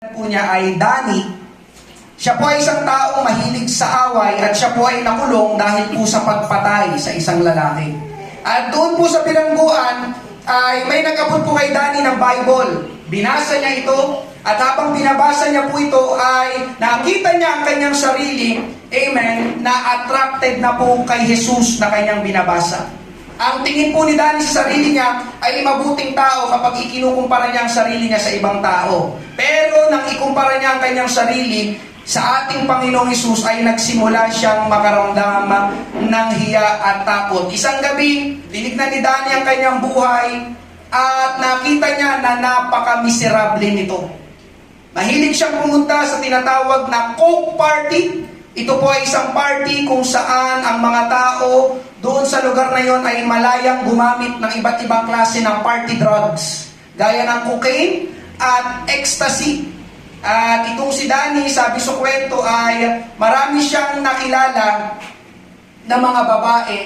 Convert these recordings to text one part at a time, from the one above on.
Po niya ay Danny. Siya po ay isang taong mahilig sa away at siya po ay nakulong dahil po sa pagpatay sa isang lalaki. At doon po sa bilangguan ay may nag-abot po kay Danny ng Bible. Binasa niya ito at habang binabasa niya po ito ay nakita niya ang kanyang sarili, amen, na attracted na po kay Jesus na kanyang binabasa. Ang tingin po ni Danny sa sarili niya ay mabuting tao kapag ikinukumpara niya ang sarili niya sa ibang tao. Pero nang ikumpara niya ang kanyang sarili sa ating Panginoong Hesus ay nagsimula siyang makaramdam ng hiya at takot. Isang gabi, tinignan ni Danny ang kanyang buhay at nakita niya na napaka-miserable nito. Mahilig siyang pumunta sa tinatawag na Coke Party. Ito po ay isang party kung saan ang mga tao doon sa lugar na yon ay malayang gumamit ng iba't ibang klase ng party drugs, gaya ng cocaine at ecstasy. At itong si Danny, sabi sa kwento ay marami siyang nakilala na mga babae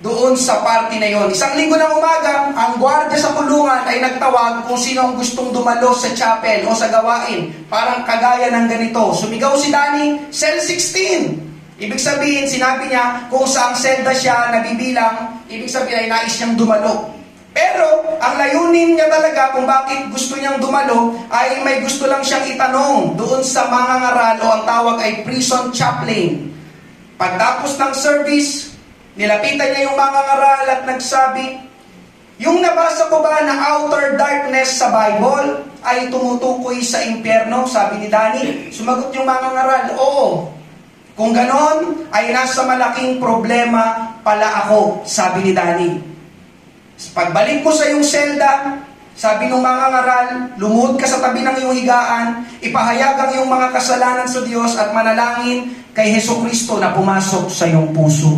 doon sa party na yon. Isang linggo ng umaga, ang gwardiya sa kulungan ay nagtawag kung sino ang gustong dumalo sa chapel o sa gawain. Parang kagaya ng ganito. Sumigaw si Danny, cell 16. Ibig sabihin, sinabi niya kung saang selda siya nabibilang, ibig sabihin ay nais niyang dumalo. Pero, ang layunin niya talaga kung bakit gusto niyang dumalo ay may gusto lang siyang itanong doon sa mga ngaral o ang tawag ay prison chaplain. Pagtapos ng service, nilapitan niya yung mga ngaral at nagsabi, yung nabasa ko ba na outer darkness sa Bible ay tumutukoy sa impyerno? Sabi ni Danny. Sumagot yung mga ngaral, oo. Kung ganon, ay nasa malaking problema pala ako, sabi ni Danny. Pagbalik mo sa iyong selda, sabi ng mga ngaral, lumuhod ka sa tabi ng iyong higaan, ipahayag ang iyong mga kasalanan sa Diyos at manalangin kay Hesukristo na pumasok sa iyong puso.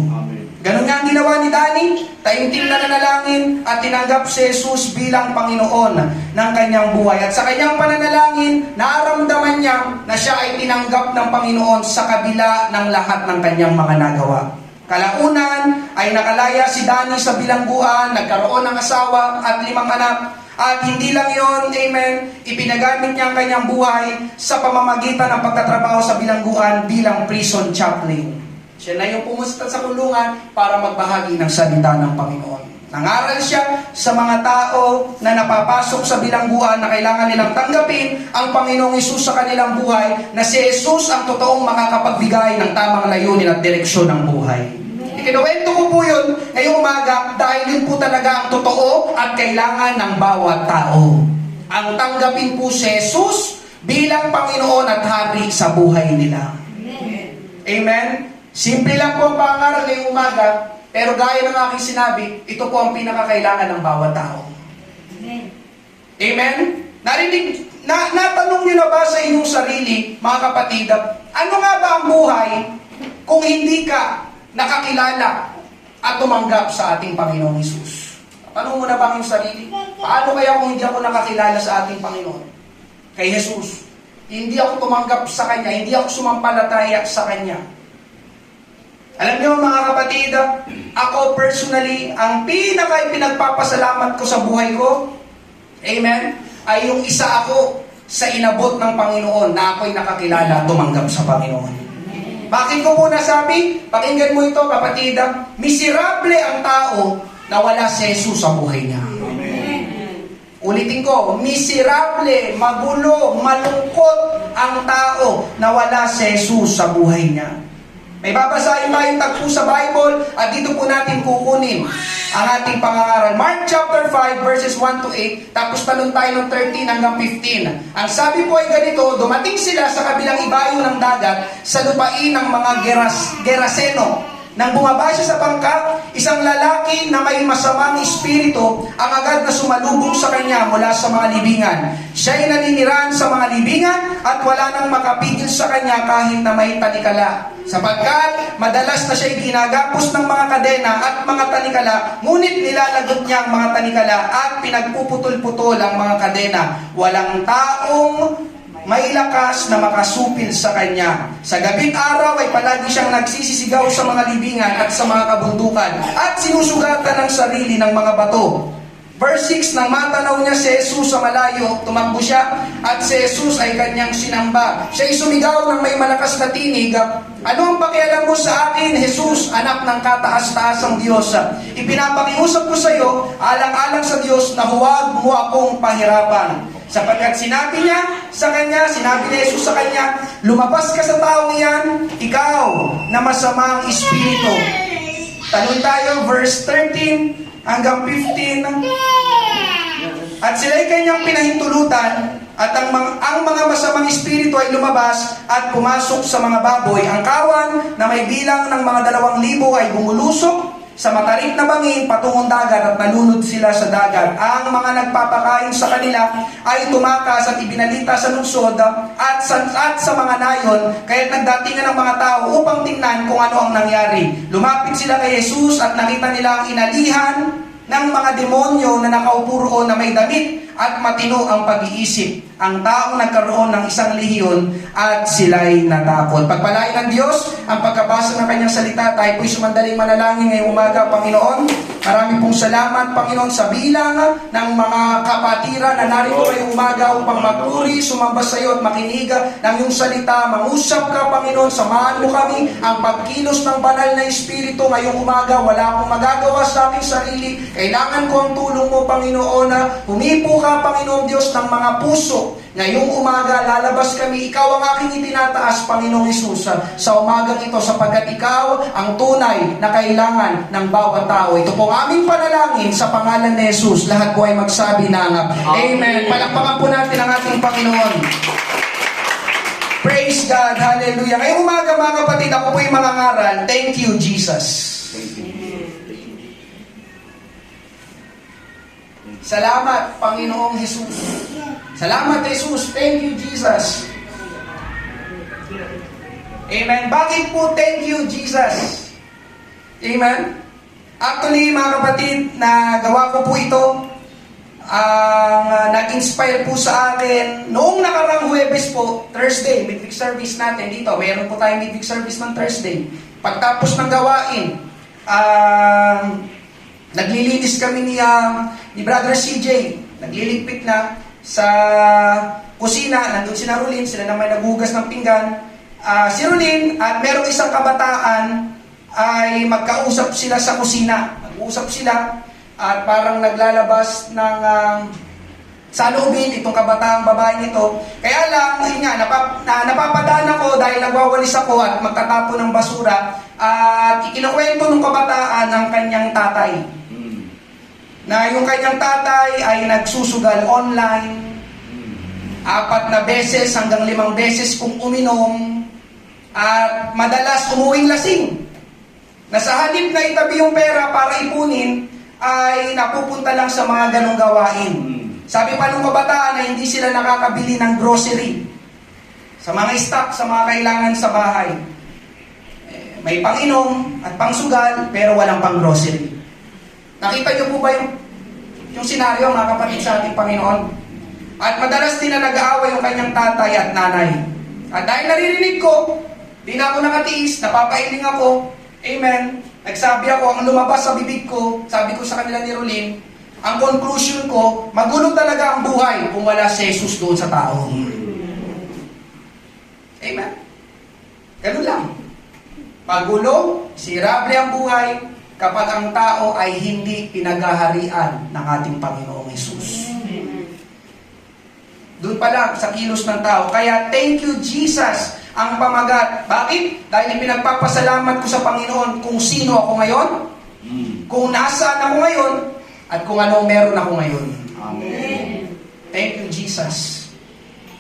Ganon nga ang ginawa ni Danny, taimtim na nanalangin at tinanggap si Jesus bilang Panginoon ng kanyang buhay. At sa kanyang pananalangin, naramdaman niya na siya ay tinanggap ng Panginoon sa kabila ng lahat ng kanyang mga nagawa. Kalaunan ay nakalaya si Danny sa bilangguan, nagkaroon ng asawa at 5 anak. At hindi lang yon, amen, ipinagamit niya ang kanyang buhay sa pamamagitan ng pagtatrabaho sa bilangguan bilang prison chaplain. Siya na yung pumunta sa kulungan para magbahagi ng salita ng Panginoon. Nangaral siya sa mga tao na napapasok sa bilangguan na kailangan nilang tanggapin ang Panginoong Hesus sa kanilang buhay, na si Hesus ang totoong makakapagbigay ng tamang layunin at direksyon ng buhay. Ikinuwento ko po yun ngayong umaga dahil yun po talaga ang totoo at kailangan ng bawat tao. Ang tanggapin po si Hesus bilang Panginoon at Hari sa buhay nila. Amen? Simple lang po ang pangaral ngayong umaga, pero gaya ng aking sinabi, ito po ang pinakakailangan ng bawat tao. Amen? Amen? Narinig, natanong niyo na ba sa inyong sarili, mga kapatid, ano nga ba ang buhay kung hindi ka nakakilala at tumanggap sa ating Panginoong Hesus? Tanong mo na ba ang iyong sarili? Paano kaya kung hindi ako nakakilala sa ating Panginoon? Kay Hesus. Hindi ako tumanggap sa Kanya, hindi ako sumampalataya sa Kanya. Alam niyo mga kapatid, ako personally, ang pinagpapasalamat ko sa buhay ko, amen, ay yung isa ako sa inabot ng Panginoon na ako'y nakakilala at tumanggap sa Panginoon. Bakit ko po nasabi? Pakinggan mo ito kapatid, miserable ang tao na wala si Jesus sa buhay niya. Ulitin ko, miserable, magulo, malungkot ang tao na wala si Jesus sa buhay niya. May babasahin tayong tagpo sa Bible at dito po natin kukunin ang ating pangangaral. Mark chapter 5 verses 1 to 8, tapos talon tayo ng 13 hanggang 15. Ang sabi po ay ganito, dumating sila sa kabilang ibayo ng dagat sa lupain ng mga Geraseno. Nang bumaba siya sa bangka, isang lalaki na may masamang espiritu ang agad na sumalubong sa kanya mula sa mga libingan. Siya ay naninirahan sa mga libingan at wala nang makapigil sa kanya kahit na may tanikala. Sapagkat madalas na siya'y ginagapos ng mga kadena at mga tanikala, ngunit nilalagot niya ang mga tanikala at pinagpuputol-putol ang mga kadena. Walang taong may lakas na makasupil sa kanya. Sa gabing araw ay palagi siyang nagsisisigaw sa mga libingan at sa mga kabundukan at sinusugatan ng sarili ng mga bato. Verse 6, nang matanaw niya si Jesus sa malayo, tumakbo siya at si Jesus ay kanyang sinamba. Siya'y sumigaw ng may malakas na tinig, "Ano ang pakialam mo sa akin, Jesus, anak ng kataas-taasang Diyos? Ipinapakiusap ko sa iyo, alang-alang sa Diyos, na huwag mo akong pahirapan." Sapagkat sinabi ni Jesus sa kanya, "Lumabas ka sa taong iyan, ikaw na masamang espiritu." Tanong tayo, verse 13 hanggang 15. At sila'y kanyang pinahintulutan, at ang mga masamang espiritu ay lumabas at pumasok sa mga baboy. Ang kawan na may bilang ng mga 2,000 ay bumulusok sa matarik na bangin patungong dagat at nalunod sila sa dagat. Ang mga nagpapakain sa kanila ay tumakas at ibinalita sa lungsod at sa mga nayon, kaya't nagdatingan ng mga tao upang tingnan kung ano ang nangyari. Lumapit sila kay Jesus at nakita nila ang inalihan ng mga demonyo na nakaupo roon na may damit at matino ang pag-iisip. Ang taong nagkaroon ng isang lehiyon at sila'y natakot. Pagpalain ng Diyos ang pagkabasa ng kanyang salita. Tayo po'y sumandaling manalangin ngayong umaga, Panginoon. Marami pong salamat, Panginoon, sa bilang ng mga kapatiran na narito ngayong umaga upang magpuri, sumamba sa iyo at makinig ng iyong salita. Mangusap ka, Panginoon, samahan mo kami ang pagkilos ng banal na Espiritu ngayong umaga. Wala akong magagawa sa aking sarili. Kailangan ko ang tulong mo, Panginoon. Humipo ka, Panginoon Diyos, ng mga puso. Ngayong umaga, lalabas kami. Ikaw ang aking itinataas, Panginoong Hesus, sa umagang ito, sapagkat ikaw ang tunay na kailangan ng bawat tao. Ito po ang aming panalangin sa pangalan ni Jesus. Lahat po ay magsabi ng Amen. Palakpakan po natin ang ating Panginoon. Praise God. Hallelujah. Ngayong umaga, mga kapatid, ako po yung mga ngaral. Thank you, Jesus. Salamat, Panginoong Jesus. Salamat, Jesus. Thank you, Jesus. Amen. Bakit po thank you, Jesus? Amen. Actually, mga kapatid, nagawa ko po ito. Nag-inspire po sa akin noong nakarang Huwebes po, Thursday, midweek service natin dito. Meron po tayong midweek service ng Thursday. Pagtapos ng gawain, naglilinis kami ni Brother CJ. Nagliligpit na sa kusina. Nandun si Rolin, sila naman naghugas ng pinggan. Si Rolin at merong isang kabataan ay magkausap sila sa kusina. Nag-uusap sila at parang naglalabas ng saloobin itong kabataang babae nito. Kaya lang, napapadaan ako dahil nagwawalis ako at magtatapon ng basura at ikinukwento ng kabataan ng kanyang tatay. Na yung kanyang tatay ay nagsusugal online, 4 na beses hanggang 5 beses kung uminom, at madalas umuwing lasing. Na sa halip na itabi yung pera para ipunin, ay napupunta lang sa mga ganong gawain. Sabi pa nung kabataan na hindi sila nakakabili ng grocery, sa mga stock, sa mga kailangan sa bahay. May pang-inom at pang-sugal, pero walang pang-grocery. Nakita niyo po ba yung senaryo, mga kapatid, sa ating Panginoon? At madalas din na nag-aaway yung kanyang tatay at nanay. At dahil naririnig ko, di na ako nakatiis, napapailing ako. Amen. Nagsabi ako, ang lumabas sa bibig ko, sabi ko sa kanila ni Rolin, ang conclusion ko, magulo talaga ang buhay kung wala si Jesus doon sa tao. Amen. Ganun lang. Magulo, sirable ang buhay, kapag ang tao ay hindi pinaghaharian ng ating Panginoong Hesus. Doon pa lang sa kilos ng tao. Kaya thank you, Jesus, ang pamagat. Bakit? Dahil pinagpapasalamat ko sa Panginoon kung sino ako ngayon, kung nasaan ako ngayon, at kung ano meron ako ngayon. Amen. Thank you, Jesus.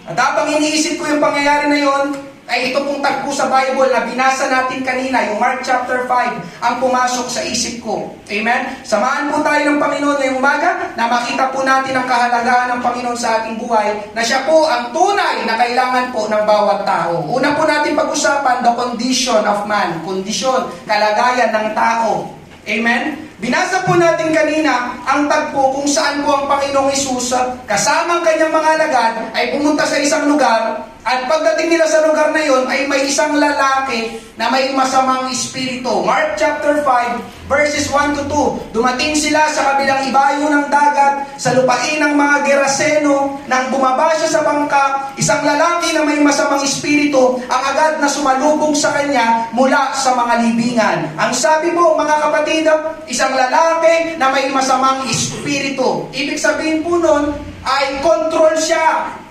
At habang iniisip ko yung pangyayari na yon, ay ito pong tagpo sa Bible na binasa natin kanina, yung Mark chapter 5, ang pumasok sa isip ko. Amen? Samahan po tayo ng Panginoon ngayong umaga na makita po natin ang kahalagahan ng Panginoon sa ating buhay, na siya po ang tunay na kailangan po ng bawat tao. Una po natin pag-usapan, the condition of man. Kondisyon, kalagayan ng tao. Amen? Binasa po natin kanina ang tagpo kung saan po ang Panginoong Hesus kasama ang kanyang mga alagad ay pumunta sa isang lugar At pagdating nila sa lugar na yon ay may isang lalaki na may masamang espiritu. Mark chapter 5 verses 1 to 2. Dumating sila sa kabilang ibayo ng dagat, sa lupain ng mga Geraseno. Nang bumaba siya sa bangka, isang lalaki na may masamang espiritu ang agad na sumalubong sa kanya mula sa mga libingan. Ang sabi po, mga kapatid, isang lalaki na may masamang espiritu. Ibig sabihin po nun ay control siya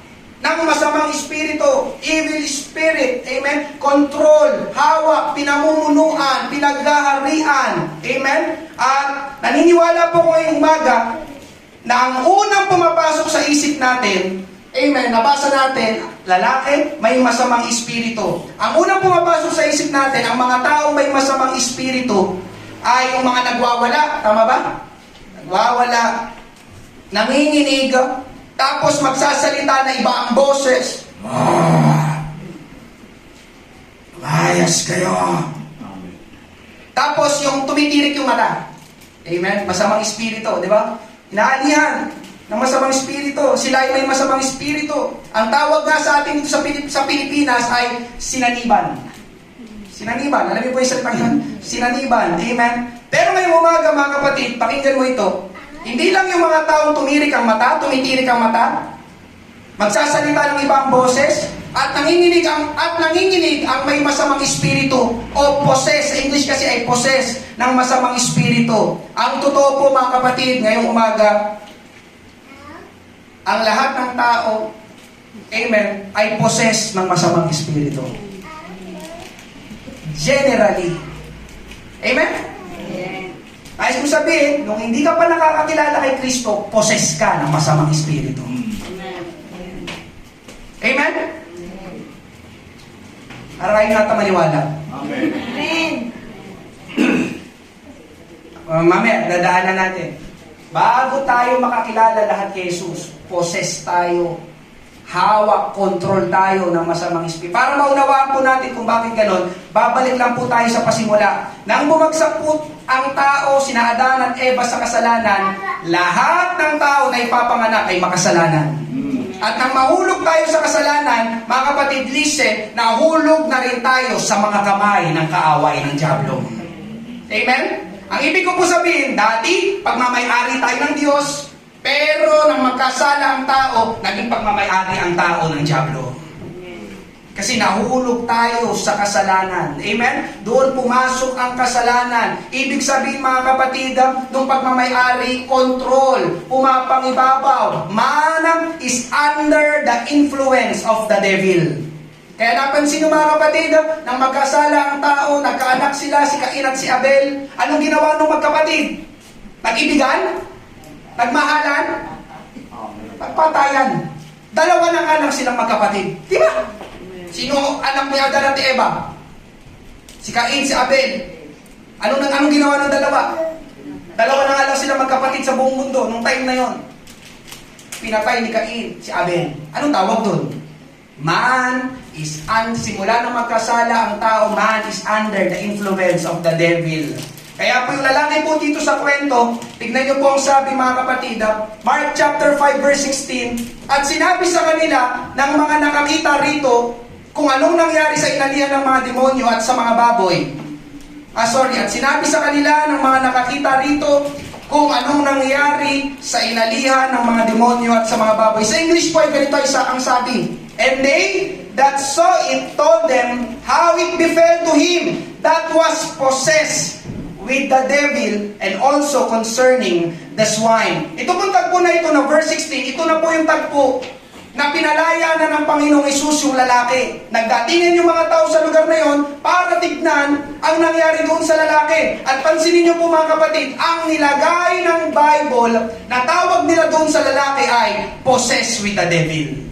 ng masamang espiritu, evil spirit, amen? Control, hawak, pinamumunuan, pinaghaharian, amen? At naniniwala po ko ngayong umaga na ang unang pumapasok sa isip natin, amen, nabasa natin, lalaki, may masamang espiritu. Ang unang pumapasok sa isip natin, ang mga taong may masamang espiritu, ay yung mga nagwawala, tama ba? Nagwawala, nanginginig, tapos magsasalita na iba ang boses. Layas kayo. Tapos yung tumitirik yung mata. Amen? Masamang espiritu, di ba? Inaalihan ng masamang espiritu. Sila ay may masamang espiritu. Ang tawag nga sa atin dito sa Pilipinas ay sinaniban. Sinaniban. Alam niyo po yung salitang yun? Sinaniban. Amen? Pero ngayong umaga, mga kapatid, pakinggan mo ito. Hindi lang yung mga taong tumitirik ang mata, magsasalita ng ibang boses, at nanginginig ang may masamang espiritu o possess. Sa English kasi ay possess ng masamang espiritu. Ang totoo po, mga kapatid, ngayong umaga, ang lahat ng tao, amen, ay possess ng masamang espiritu. Generally. Amen? Ayos mo sabihin, nung hindi ka pa nakakakilala kay Kristo, possess ka ng masamang espiritu. Amen? Para kayo nata maniwala. Amen. Mamaya, dadaanan natin. Bago tayo makakilala lahat kay Jesus, possess tayo. Hawak, control tayo ng masamang espiritu. Para maunawaan po natin kung bakit ganon, babalik lang po tayo sa pasimula. Nang bumagsak po ang tao, sina Adan at Eva sa kasalanan, lahat ng tao na ipapanganak ay makasalanan. At nang mahulog tayo sa kasalanan, mga kapatid, listen, nahulog na rin tayo sa mga kamay ng kaaway ng dyablo. Amen? Ang ibig ko po sabihin, dati, pagmamay-ari tayo ng Diyos, pero nang magkasala ang tao, naging pagmamay-ari ang tao ng dyablo. Kasi nahulog tayo sa kasalanan. Amen? Doon pumasok ang kasalanan. Ibig sabihin, mga kapatid, nung pagmamay-ari, control, pumapangibabaw. Man is under the influence of the devil. Kaya napansin nyo, mga kapatid, nang magkasala ang tao, nagkaanak sila, si Cain at si Abel, anong ginawa ng magkapatid? Nag-ibigan? Nagmahalan? Nagpatayan. Dalawa na nga lang silang magkapatid. Di ba? Sino anak ni Adan at Eva? Si Cain, si Abel. Anong ginawa ng dalawa? Dalawa na nga lang silang magkapatid sa buong mundo nung time na yon. Pinatay ni Cain, si Abel. Anong tawag doon? Man is simula na magkasala ang tao, man is under the influence of the devil. Kaya po yung lalaki po dito sa kwento, tignan niyo po ang sabi, mga kapatid, Mark chapter 5 verse 16, at sinabi sa kanila ng mga nakakita rito kung anong nangyari sa inalihan ng mga demonyo at sa mga baboy. At sinabi sa kanila ng mga nakakita rito kung anong nangyari sa inalihan ng mga demonyo at sa mga baboy. Sa English po ay ganito ang sabi, and they that saw it told them how it befell to him that was possessed with the devil, and also concerning the swine. Ito pong tagpo na ito na verse 16, ito na po yung tagpo na pinalaya na ng Panginoong Hesus yung lalaki. Nagdatingan yung mga tao sa lugar na yon para tignan ang nangyari doon sa lalaki. At pansinin niyo po, mga kapatid, ang nilagay ng Bible na tawag nila doon sa lalaki ay possessed with the devil.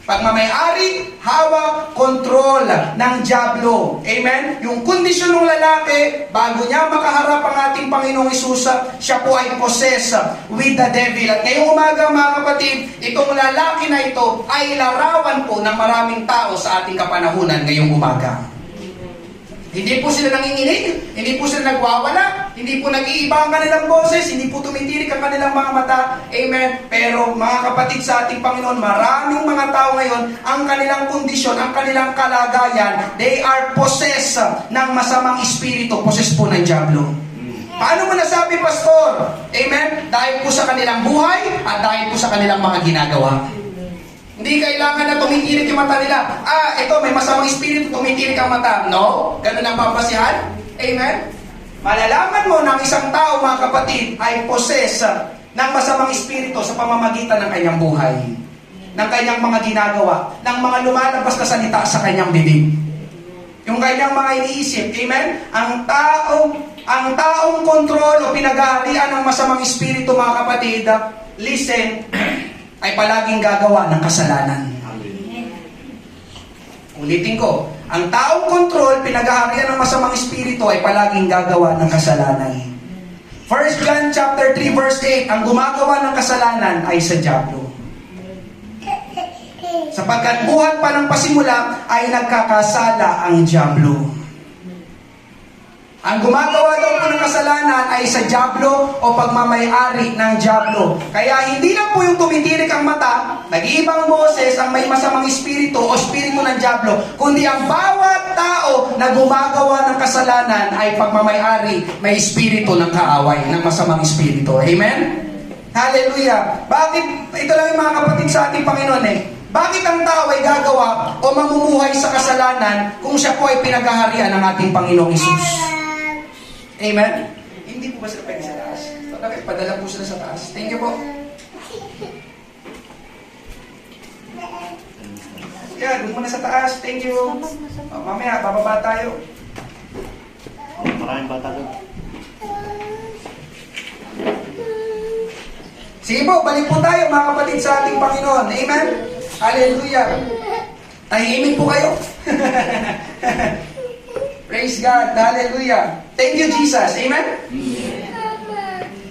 Pagmamay-ari, hawak, kontrol ng dyablo. Amen? Yung kondisyon ng lalaki, bago niya makaharap ang ating Panginoong Hesus, siya po ay possessed with the devil. At ngayong umaga, mga kapatid, itong lalaki na ito ay larawan po ng maraming tao sa ating kapanahunan ngayong umaga. Hindi po sila nanginginig, hindi po sila nagwawala, hindi po nag-iiba ang kanilang boses, hindi po tumitirik ang kanilang mga mata. Amen. Pero mga kapatid sa ating Panginoon, maraming mga tao ngayon, ang kanilang kondisyon, ang kanilang kalagayan, they are possessed ng masamang espiritu, possessed po ng diablo. Paano mo nasabi, Pastor? Amen? Dahil po sa kanilang buhay at dahil po sa kanilang mga ginagawa. Hindi kailangan na tumitirik yung mata nila. Ito, may masamang espiritu, tumitirik ang mata. No? Ganun ang papasihan? Amen? Malalaman mo ng isang tao, mga kapatid, ay possess ng masamang espiritu sa pamamagitan ng kanyang buhay, ng kanyang mga ginagawa, ng mga lumalabas na salita sa kanyang bibig. Yung kanyang mga iniisip. Amen? Ang taong kontrol o pinag-aarian ng masamang espiritu, mga kapatid, listen, ay palaging gagawa ng kasalanan. Ulitin ko, ang taong kontrol, pinag-aarian ng masamang espiritu ay palaging gagawa ng kasalanan. 1 John chapter 3 verse 8, ang gumagawa ng kasalanan ay sa diablo. Sapagkat buhat pa ng pasimula ay nagkakasala ang diablo. Ang gumagawa daw po ng kasalanan ay sa diablo o pagmamay-ari ng diablo. Kaya hindi lang po yung tumitirik ang mata, nag-iibang boses ang may masamang espiritu o espiritu ng diablo, kundi ang bawat tao na gumagawa ng kasalanan ay pagmamay-ari, may espiritu ng kaaway, ng masamang espiritu. Amen? Hallelujah! Bakit? Ito lang yung mga kapatid sa ating Panginoon Bakit ang tao ay gagawa o mamumuhay sa kasalanan kung siya po ay pinagaharian ng ating Panginoong Hesus? Amen? Hindi po ba sila pwede sa taas? Padala po sila sa taas. Thank you po. Yan, doon muna sa taas. Thank you. Mamaya, bababa tayo. Maraming bata doon. Sige po, balik po tayo mga kapatid sa ating Panginoon. Amen? Hallelujah. Tahimik po kayo. Praise God. Hallelujah. Thank you, Jesus. Amen?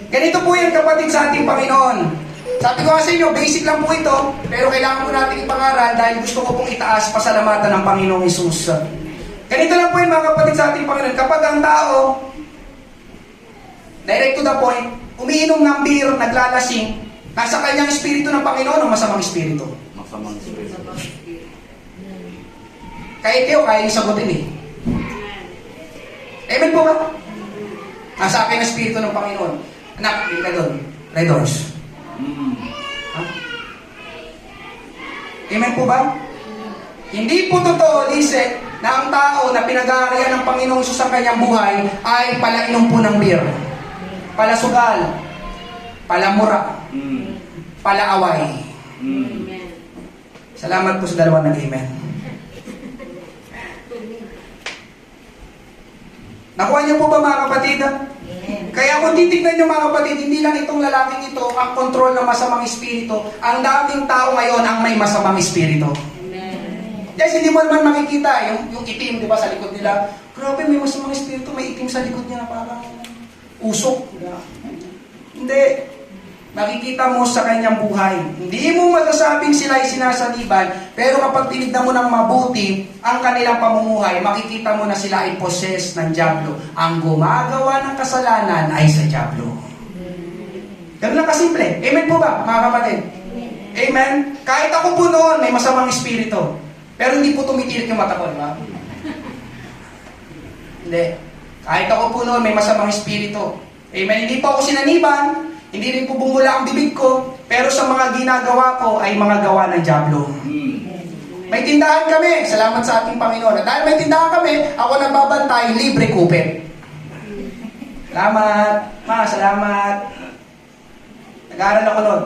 Ganito po yan, kapatid, sa ating Panginoon. Sabi ko nga sa inyo, basic lang po ito, pero kailangan po natin ipangaral dahil gusto ko pong itaas pasalamatan ng Panginoong Hesus. Ganito lang po yan, mga kapatid, sa ating Panginoon. Kapag ang tao, direct to the point, umiinom ng beer, naglalasing, nasa kanyang espiritu ng Panginoon o masamang espiritu? Masamang spirito. Kahit kayo, kaya yung sagutin Amen po ba? Nasa akin ang espiritu ng Panginoon. Anak, hindi ka doon. Red doors. Ha? Amen po ba? Hindi po totoo, listen, na ang tao na pinag-aarian ng Panginoong Hesus ang kanyang buhay ay palainom po ng beer, palasugal, palamura, palaaway. Salamat po sa dalawa ng amen. Nakuha niyo po ba, mga kapatid? Kaya kung titignan niyo, mga kapatid, hindi lang itong lalaking ito ang kontrol ng masamang espiritu. Ang daming tao ngayon ang may masamang espiritu. Guys, hindi mo naman makikita yung itim, di ba, sa likod nila. Grabe, may masamang espiritu, may itim sa likod niya na parang usok. Hindi. Makikita mo sa kanyang buhay. Hindi mo masasabing sila ay sinasaliban, pero kapag tinignan mo ng mabuti ang kanilang pamumuhay, makikita mo na sila ay possessed ng diablo. Ang gumagawa ng kasalanan ay sa diablo. Ganun lang kasimple. Amen po ba, mga kapatid? Amen? Kahit ako po noon, may masamang espiritu. Pero hindi po tumitirik yung mata ko, di ba? Hindi. Kahit ako po noon, may masamang espiritu. Amen? Hindi po ako sinaniban. Hindi rin po bumula ang bibig ko, pero sa mga ginagawa ko ay mga gawa ng diablo. May tindahan kami, salamat sa ating Panginoon. At dahil may tindahan kami, ako nagbabantay, libre kupit. Salamat. Ma, salamat. Nag-aaral ako nun.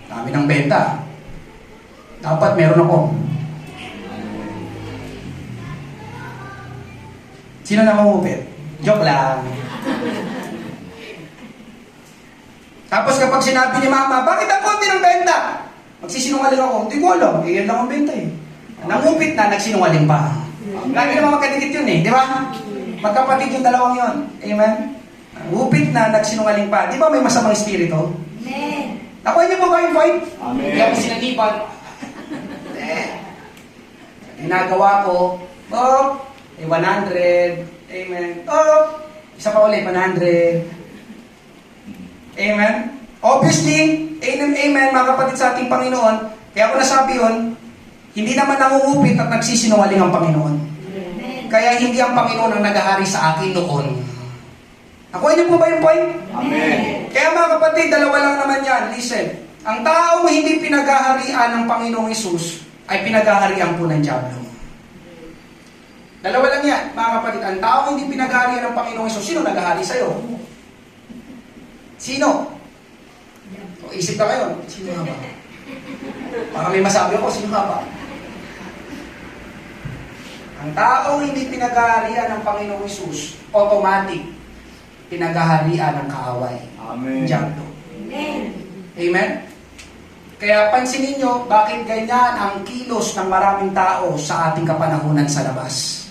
Dami ng benta. Dapat meron ako. Sino na mamupit? Joke lang. Tapos kapag sinabi ni Mama, bakit ang konti ng benta? Magsisinungaling ako. Hindi ko alam. Iyan lang ang benta Nangupit na, nagsinungaling pa. Lagi naman magkadikit yun di ba? Magkapatid yung dalawang yun. Amen? Nangupit na, nagsinungaling pa. Di ba may masamang espiritu? Amen. Nakuha niyo po ba yung point? Amen. Hindi ako sinaniban. Ginagawa ko, oh, 100. Amen. Oh, isa pa ulit, 100. Amen. Obviously, amen, mga kapatid sa ating Panginoon. Kaya ako nasabi yun, hindi naman nangungupit at nagsisinungaling ang Panginoon. Kaya hindi ang Panginoon ang naghahari sa akin noon. Nakuha niyo po ba yung point? Amen. Kaya mga kapatid, dalawa lang naman yan. Listen, ang taong hindi pinaghaharian ng Panginoong Hesus ay pinaghaharian po ng Diablo. Dalawa lang yan, mga kapatid. Ang taong hindi pinaghaharian ng Panginoong Hesus, sino naghahari sa'yo? Sino? O, isip ka ngayon, sino nga ba? Baka may masabi ako, sino nga ba? Ang taong hindi pinaghaharian ng Panginoong Hesus, automatic, pinaghaharian ng kaaway. Amen. Diablo. Amen. Amen? Kaya pansinin nyo, bakit ganyan ang kilos ng maraming tao sa ating kapanahunan sa labas.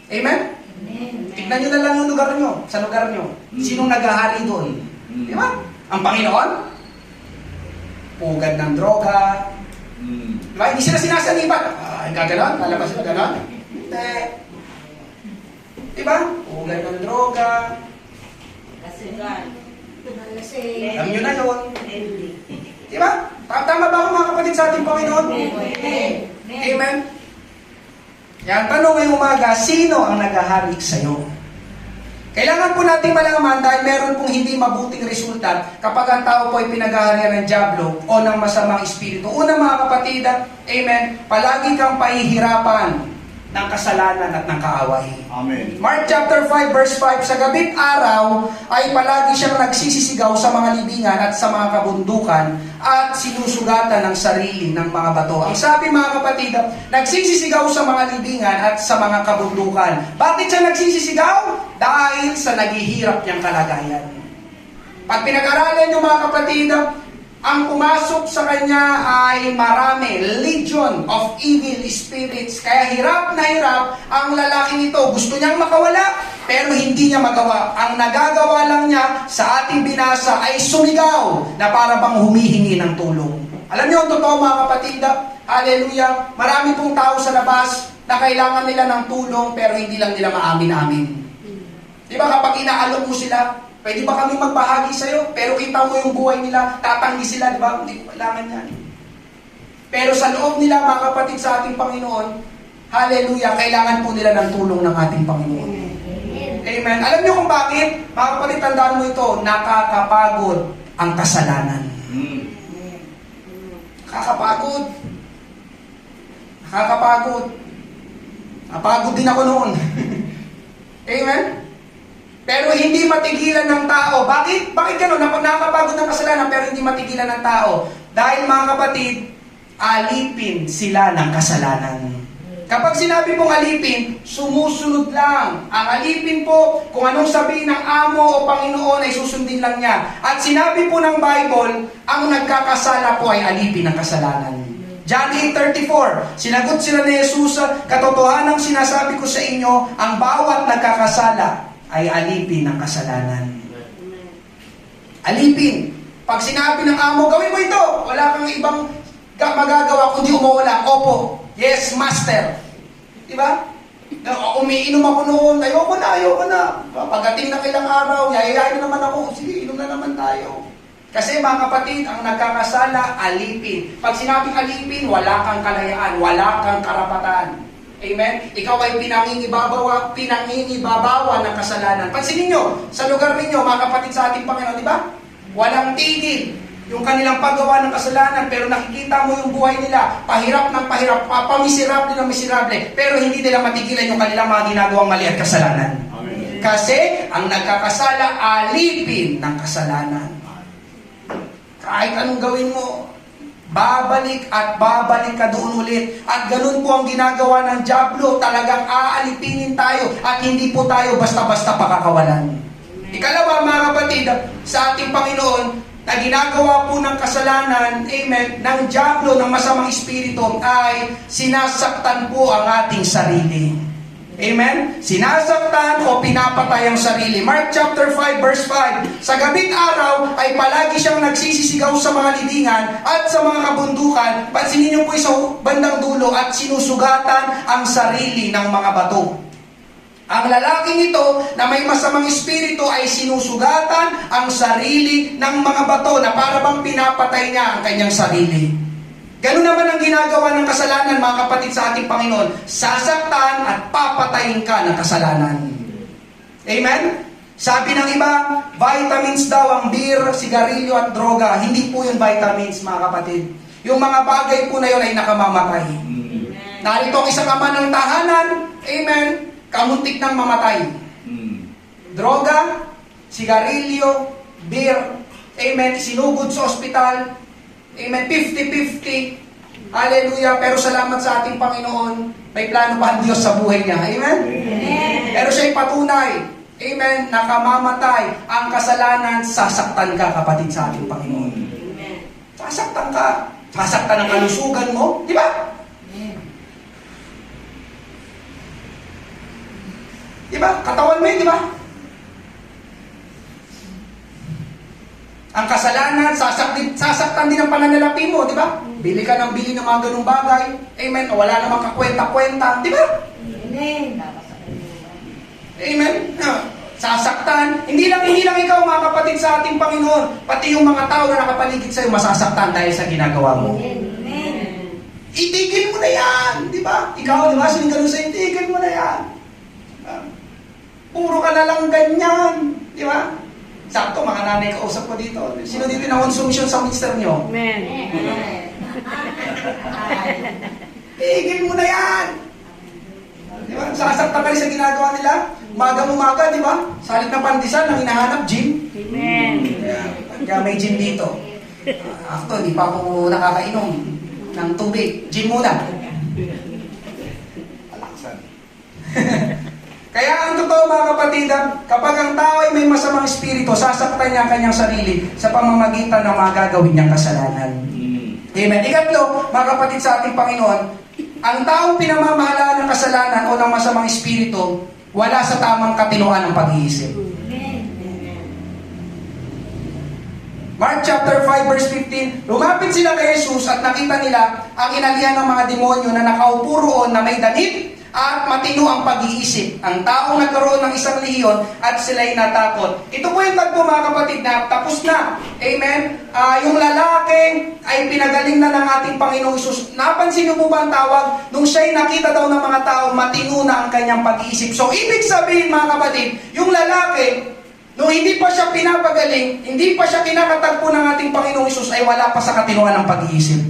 Amen? Amen. Tignan nyo na lang yung lugar nyo, sa lugar nyo. Sinong naghahari doon? Di ba? Ang Panginoon? Pugad ng droga. Di ba? Hindi sila sinasaniban. Ay, gaganon? Lalabas sila ganon? Hindi. Di ba? Pugad ng droga. Malasing. Alam nyo na yun. Di ba? Tama ba ako mga kapatid sa ating Panginoon? Amen. Amen? Yan, tanong ngayong umaga, sino ang naghahari sa'yo? Kailangan po natin malaman dahil meron pong hindi mabuting resulta kapag ang tao po ay pinaghaharian ng Diablo o ng masamang espiritu. Una mga kapatid, amen, palagi kang pahihirapan ng kasalanan at ng kaaway. Amen. Mark chapter 5 verse 5, sa gabit araw ay palagi siyang nagsisisigaw sa mga libingan at sa mga kabundukan at sinusugatan ng sarili ng mga bato. Ang sabi mga kapatid, nagsisisigaw sa mga libingan at sa mga kabundukan. Bakit siya nagsisisigaw? Dahil sa naghihirap niyang kalagayan. Pag pinag-aralan niyo mga kapatid, ang pumasok sa kanya ay marami, legion of evil spirits. Kaya hirap na hirap ang lalaking ito. Gusto niyang makawala, pero hindi niya magawa. Ang nagagawa lang niya sa ating binasa ay sumigaw na para bang humihingi ng tulong. Alam niyo, ang totoo mga kapatid, hallelujah, marami pong tao sa labas na kailangan nila ng tulong pero hindi lang nila maamin-amin. Di ba kapag inaalok mo sila, pwede ba kami magbahagi sa'yo? Pero kita mo yung buhay nila, tatanggi sila, di ba? Hindi ko kailangan yan. Pero sa loob nila, mga kapatid sa ating Panginoon, hallelujah, kailangan po nila ng tulong ng ating Panginoon. Amen. Alam niyo kung bakit? Mga kapatid, tandaan mo ito, nakakapagod ang kasalanan. Nakakapagod. Nakakapagod. Napagod din ako noon. Amen? Pero hindi matigilan ng tao. Bakit? Bakit gano'n? Nakakapagod ng kasalanan pero hindi matigilan ng tao. Dahil mga kapatid, alipin sila ng kasalanan. Kapag sinabi pong alipin, sumusunod lang. Ang alipin po, kung anong sabihin ng amo o Panginoon ay susundin lang niya. At sinabi po ng Bible, ang nagkakasala po ay alipin ng kasalanan. John 8:34, sinagot sila ni Jesus, katotohanang sinasabi ko sa inyo, ang bawat nagkakasala ay alipin ng kasalanan. Alipin. Pag sinabi ng amo, gawin mo ito, wala kang ibang magagawa kundi umuula. Opo. Yes, master. Diba? Umiinom ako noon, ayoko na. Pagdating ng ilang araw, yayayain na naman ako. Sige, inom na naman tayo. Kasi mga kapatid, ang nagkakasala, alipin. Pag sinabing alipin, wala kang kalayaan, wala kang karapatan. Amen? Ikaw ay pinangingibabawa ng kasalanan. Pansinin nyo, sa lugar ninyo, mga kapatid sa ating Panginoon, di ba? Walang tigil yung kanilang paggawa ng kasalanan, pero nakikita mo yung buhay nila, pahirap ng pahirap, pamiserable ng miserable, pero hindi nila matigilan yung kanilang mga ginagawang mali at kasalanan. Amen. Kasi ang nagkakasala, alipin ng kasalanan. Kahit anong gawin mo, babalik at babalik ka doon ulit. At ganun po ang ginagawa ng Diablo. Talagang aalipinin tayo at hindi po tayo basta-basta pakakawalan. Ikalawa, mga kapatid, sa ating Panginoon, na ginagawa po ng kasalanan, amen, ng Diablo, ng masamang espiritu, ay sinasaktan po ang ating sarili. Amen? Sinasaktan o pinapatay ang sarili. Mark chapter 5 verse 5. Sa gabing araw ay palagi siyang nagsisisigaw sa mga libingan at sa mga kabundukan. Pansinin niyo po sa bandang dulo at sinusugatan ang sarili ng mga bato. Ang lalaking ito na may masamang espiritu ay sinusugatan ang sarili ng mga bato na para bang pinapatay niya ang kanyang sarili. Ganun naman ang ginagawa ng kasalanan, mga kapatid, sa ating Panginoon. Sasaktan at papatayin ka ng kasalanan. Amen? Sabi ng iba, vitamins daw ang beer, sigarilyo at droga. Hindi po yun vitamins, mga kapatid. Yung mga bagay po na yun ay nakamamatay. Narito ang isang ama ng tahanan, amen, kamuntik ng mamatay. Droga, sigarilyo, beer, amen, sinugod sa ospital, amen, 50-50, hallelujah, pero salamat sa ating Panginoon, may plano pa ang Diyos sa buhay niya, amen? Pero siya'y patunay, amen, nakamamatay ang kasalanan, sasaktan ka, kapatid, sa ating Panginoon. Sasaktan ka, sasaktan ang kalusugan mo, di ba? Di ba? Katawan mo yun, di ba? Ang kasalanan, sasaktan din ang pananalapi mo, di ba? Bili ka ng bili ng mga ganung bagay. Amen. O wala namang kakwenta-kwenta, di ba? Amen. Amen. Sasaktan. Hindi lang ikaw, mga kapatid, sa ating Panginoon. Pati yung mga tao na nakapaligid sa'yo, masasaktan dahil sa ginagawa mo. Amen. Itigil mo na yan, di ba? Ikaw, di ba? Sining ganun sa'yo, itigil mo na yan. Puro ka na lang ganyan, di ba? Sakto, mga nanay kausap ko dito. Sino dito na konsumisyon sa minister nyo? Amen. Tigil mo na yan! Di ba? Sasaktan ka rin sa ginagawa nila. Umaga, di ba? Salit na pandesal, nang hinahanap, gym. Amen. Kaya may gym dito. Ako, di pa ako nakakainom ng tubig. Gym muna. Alaksan. Kaya ang totoo, mga kapatid, kapag ang tao ay may masamang espiritu, sasaktan niya ang kanyang sarili sa pamamagitan ng mga gagawin niyang kasalanan. Amen. Ikatlo, mga kapatid, sa ating Panginoon, ang taong pinamamahalaan ng kasalanan o ng masamang espiritu, wala sa tamang katinoan ng pag-iisip. Mark chapter 5 verse 15, lumapit sila kay Jesus at nakita nila ang inalihan ng mga demonyo na nakaupo roon na may damit at matino ang pag-iisip. Ang taong nagkaroon ng isang lehiyon at sila'y natakot. Ito po yung tagpo, mga kapatid, na tapos na. Amen? Yung lalaki ay pinagaling na ng ating Panginoong Isus. Napansin niyo po ba ang tawag? Nung siya'y nakita daw ng mga tao, matino na ang kanyang pag-iisip. So, ibig sabihin, mga kapatid, yung lalaki, nung hindi pa siya pinapagaling, hindi pa siya kinakatagpo ng ating Panginoong Isus, ay wala pa sa katinoan ng pag-iisip.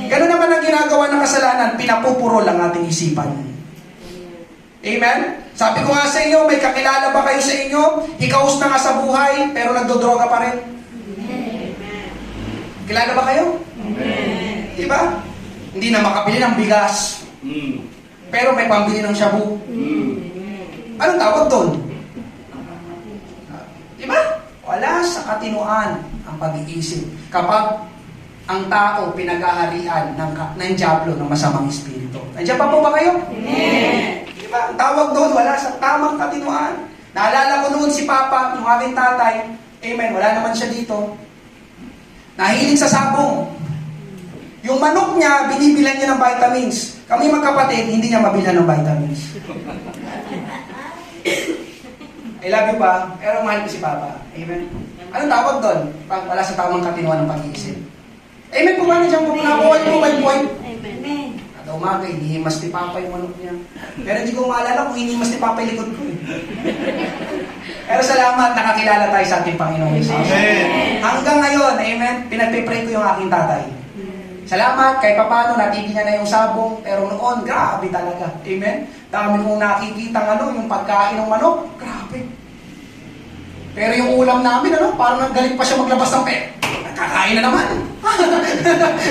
Ganun naman ang ginagawa ng kasalanan, pinapupuro lang ating isipan. Amen? Sabi ko nga sa inyo, may kakilala ba kayo sa inyo? Ikaus na nga sa buhay, pero nagdodroga pa rin. Kilala ba kayo? Diba? Hindi na makabili ng bigas. Pero may pambili ng shabu. Anong tawag doon? Diba? Wala sa katinoan ang pag-iisip. Kapag ang tao pinag-aharian ng diablo ng masamang espiritu. Nandiyan pa po ba kayo? Diba? Ang tawag doon, wala sa tamang katinoan. Naalala ko noon si Papa, yung aking tatay, amen, wala naman siya dito. Nahilig sa sabong. Yung manok niya, binibilan niya ng vitamins. Kami magkapatid, hindi niya mabilan ng vitamins. I love you pa, pero mahal ko si Papa. Amen. Anong tawag doon? Wala sa tamang katinoan ng pag-iisip. Amen po ba na dyan po? Nakuha niyo po ba yung point? Amen. Kada umaga, hinihimas ni Papa yung manok niya. Pero hindi ko maalala kung hinihimas ni Papa yung likod ko. Pero salamat, nakakilala tayo sa ating Panginoong Jesus. Amen. Hanggang ngayon, amen, pinagpipray ko yung aking tatay. Salamat, kahit papano, natigil na yung sabong. Pero noon, grabe talaga. Amen. Dami kong nakikita yung pagkain ng manok. Grabe. Pero yung ulam namin, parang galing pa siya maglabas ng pet. Kakain na naman.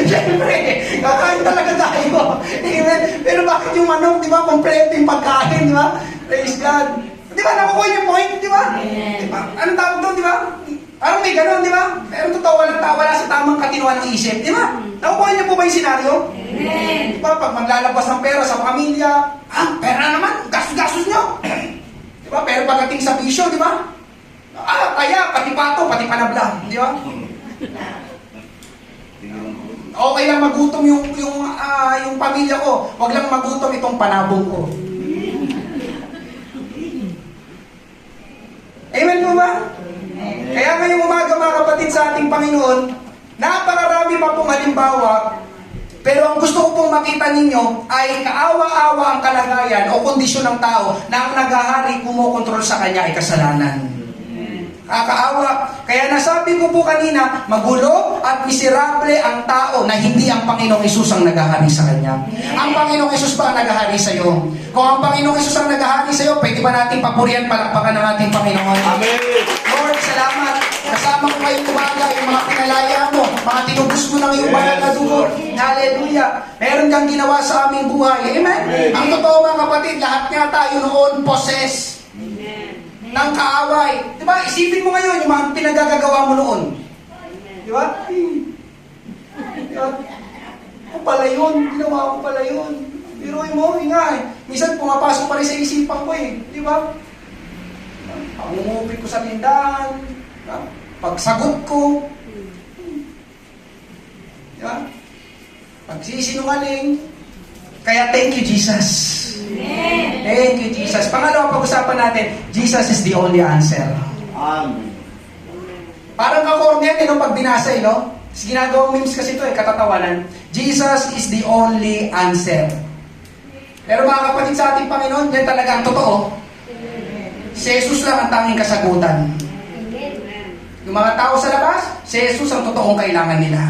Siyempre, kakain talaga tayo. Amen. Pero bakit yung manok, di ba, kompleto yung pagkain, di ba? Praise God. Di ba, nakukuha yung point, di ba? Di ba? Anong tawag doon, di ba? Parang may ganun, di ba? Pero totoo, wala sa tamang katinoan ng isip, di ba? Nakukuha niyo po ba yung senaryo? Amen. Di ba, pag maglalabas ng pera sa pamilya, Pera naman, gastos nyo. Di ba? Pero pagdating sa bisyo, di ba? Kaya, pati pato, pati panabla. Di ba? Okay lang magutom yung pamilya ko. Huwag lang magutom itong panabong ko. Amen po ba? Kaya ngayong umaga mga kapatid sa ating Panginoon, napakarami pa pong halimbawa, pero ang gusto ko pong makita ninyo ay kaawa-awa ang kalagayan o kondisyon ng tao na ang naghahari kumokontrol sa kanya ay kasalanan. Kakaawa. Kaya nasabi ko po kanina, magulo at miserable ang tao na hindi ang Panginoong Hesus ang naghahari sa kanya. Ang Panginoong Hesus ba ang naghahari sa iyo? Kung ang Panginoong Hesus ang naghahari sa iyo, pwede ba natin papurihan, palakpakan ng ating Panginoon? Amen. Lord, salamat. Kasama ko ngayong umaga yung mga pinalaya mo, mga tinubos mo ng iyong banal na dugo. Hallelujah. Meron kang ginawa sa aming buhay. Amen? Ang totoo mga kapatid, lahat nga tayo noon possess ng kaaway. Diba? Isipin mo ngayon yung mga pinagagagawa mo noon. Diba? Diba? Ako pala yun. Ginawa ko pala yun. Biruin mo, ingay. Minsan pumapasok pa rin sa isipan ko eh. Diba? Pangungupit ko sa tindahan. Diba? Pagsagot ko. Diba? Pagsisinungaling. Kaya thank you, Jesus. Thank you, Jesus. Pangalawa, pag-usapan natin, Jesus is the only answer. Amen. Parang kakornet, no, pag binasa, no? Ginagawang memes kasi ito, katatawanan. Jesus is the only answer. Pero mga kapatid sa ating Panginoon, yan talaga ang totoo. Si Jesus lang ang tanging kasagutan. Yung mga tao sa labas, si Jesus ang totoong kailangan nila.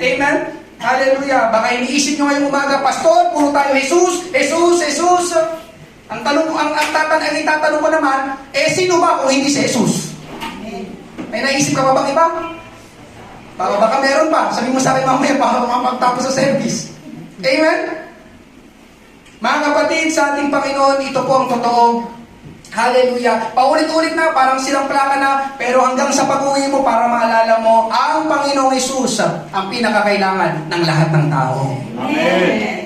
Amen? Hallelujah. Baka iniisip nyo ngayong umaga, Pastor, puro tayo Jesus, Jesus, Jesus. Ang itatanong ko naman, sino ba kung hindi si Jesus? May naisip ka pa bang iba? Baka meron pa. Sabi mo sa akin mamaya, baka magtapos sa service. Amen? Mga kapatid, sa ating Panginoon, ito po ang totoong hallelujah. Paulit-ulit na, parang silang plaka na, pero hanggang sa pag-uwi mo para maalala mo, ang Panginoong Hesus ang pinakakailangan ng lahat ng tao. Amen.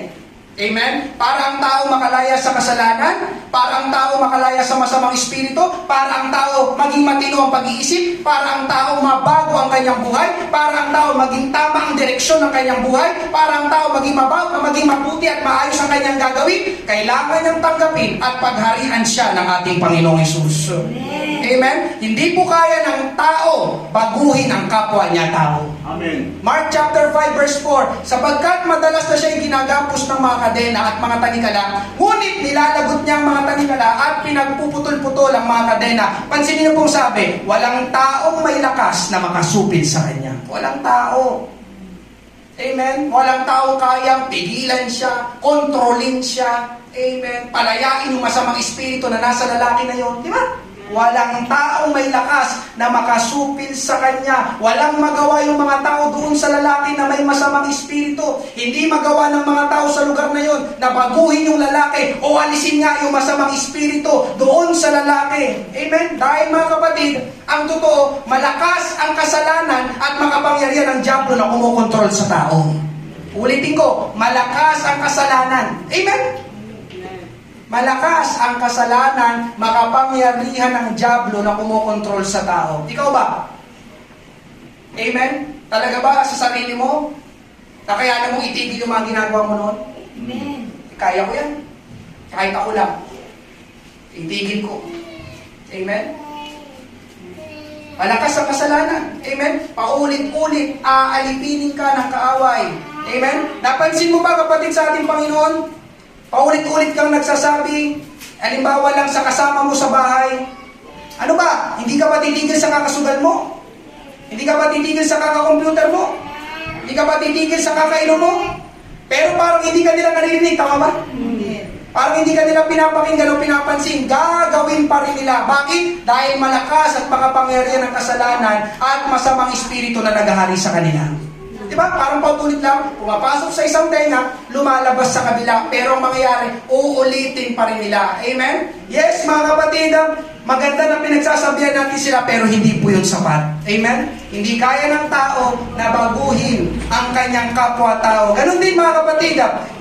Amen? Para ang tao makalaya sa kasalanan, para ang tao makalaya sa masamang espiritu, para ang tao maging matino ang pag-iisip, para ang tao mabago ang kanyang buhay, para ang tao maging tama ang direksyon ng kanyang buhay, para ang tao maging mabago, maging mabuti at maayos ang kanyang gagawin, kailangan niyang tanggapin at pagharian siya ng ating Panginoong Hesus. Amen? Hindi po kaya ng tao baguhin ang kapwa niya tao. Amen. Mark chapter 5 verse 4, sapagkat madalas na siya'y ginagapos ng mga kadena at mga tanikala, ngunit nilalagot niya ang mga tanikala at pinagpuputol-putol ang mga kadena. Pansinin niyo pong sabi, walang taong may lakas na makasupil sa kanya. Walang tao. Amen? Walang taong kayang pigilan siya, kontrolin siya. Amen? Palayain yung masamang espiritu na nasa lalaki na yon. Di ba? Walang taong may lakas na makasupil sa kanya. Walang magawa yung mga tao doon sa lalaki na may masamang espiritu. Hindi magawa ng mga tao sa lugar na yon na baguhin yung lalaki o alisin nga yung masamang espiritu doon sa lalaki. Amen? Dahil mga kapatid, ang totoo, malakas ang kasalanan at makapangyarihan ng diablo na kumokontrol sa tao. Ulitin ko, malakas ang kasalanan. Amen? Malakas ang kasalanan, makapangyarihan ng diablo na kumokontrol sa tao. Ikaw ba? Amen? Talaga ba sa sarili mo? Kakayanan mong itigil yung mga ginagawa mo noon? Amen. Kaya ko yan. Kahit ako lang. Itigil ko. Amen? Malakas ang kasalanan. Amen? Paulit-ulit, aalipinin ka ng kaaway. Amen? Napansin mo ba kapatid sa ating Panginoon? Paulit-ulit kang nagsasabi, halimbawa lang sa kasama mo sa bahay, ano ba? Hindi ka ba titigil sa kakasugal mo? Hindi ka ba titigil sa kakakomputer mo? Hindi ka ba titigil sa kakainom mo? Pero parang hindi ka nila naririnig, tama ba? Parang hindi ka nila pinapakinggan o pinapansin, gagawin pa rin nila. Bakit? Dahil malakas at makapangyarihan ng kasalanan at masamang espiritu na naghahari sa kanila. Diba? Parang paulit lang, pumapasok sa isang tenga, lumalabas sa kabila, pero ang mangyayari, uulitin pa rin nila. Amen? Yes, mga kapatid, maganda na pinagsasabihan natin sila, pero hindi po yun sapat. Amen? Hindi kaya ng tao na baguhin ang kanyang kapwa-tao. Ganon din mga kapatid,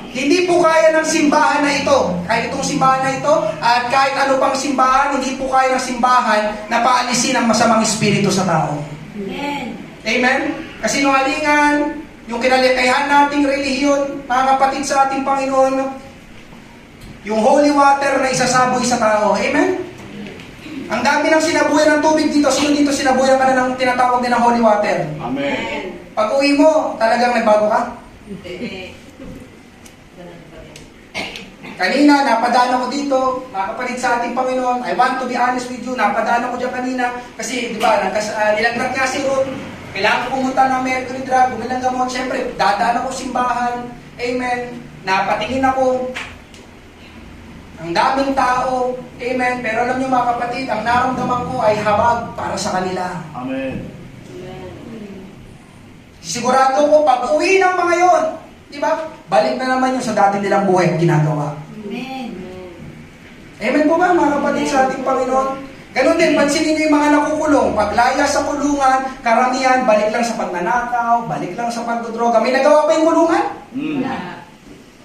Hindi po kaya ng simbahan na ito, kahit itong simbahan na ito, at kahit ano pang simbahan, hindi po kaya ng simbahan na paalisin ang masamang espiritu sa tao. Amen. Amen? Kasinungalingan, yung kinalikayan nating relihiyon, mga kapatid sa ating Panginoon, yung holy water na isasaboy sa tao. Amen? Ang dami ng sinabuyan ng tubig dito. Sino dito sinabuyan ka na ng tinatawag din ng holy water? Amen. Pag uwi mo, talagang nagbago ka? Kanina, napadaan ako dito, mga kapatid sa ating Panginoon. I want to be honest with you, napadaan ako dyan kanina. Kasi, di ba, nilaglag nga si Ruth. Kailangan ko pumunta ng Mercury Drug, gumilang gamot. Siyempre, dadaan ako simbahan. Amen. Napatingin ako. Ang daming tao. Amen. Pero alam niyo mga kapatid, ang naramdaman ko ay habag para sa kanila. Amen. Sigurado ko, pag uwi ng mga yon, di ba? Balik na naman yung sa dati nilang buhay ginagawa. Amen. Amen po ba mga kapatid sa ating Panginoon? Ganon din, pansinin niyo yung mga nakukulong. Paglaya sa kulungan, karamihan, balik lang sa pagnanakaw, balik lang sa pagdodroga. May nagawa pa yung kulungan?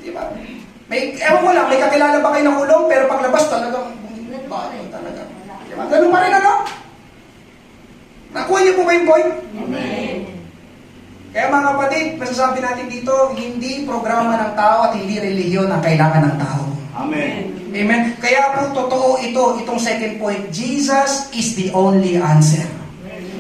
Di ba? May, ewan ko lang, may kakilala ba kayo na kulong, pero paglabas talagang bago talaga. Di ba? Ganun pa rin ano? Nakuha niyo po ba yung point? Amen. Kaya mga kapatid, masasabi natin dito, hindi programa ng tao at hindi relihiyon ang kailangan ng tao. Amen. Amen? Kaya po totoo ito, itong second point, Jesus is the only answer.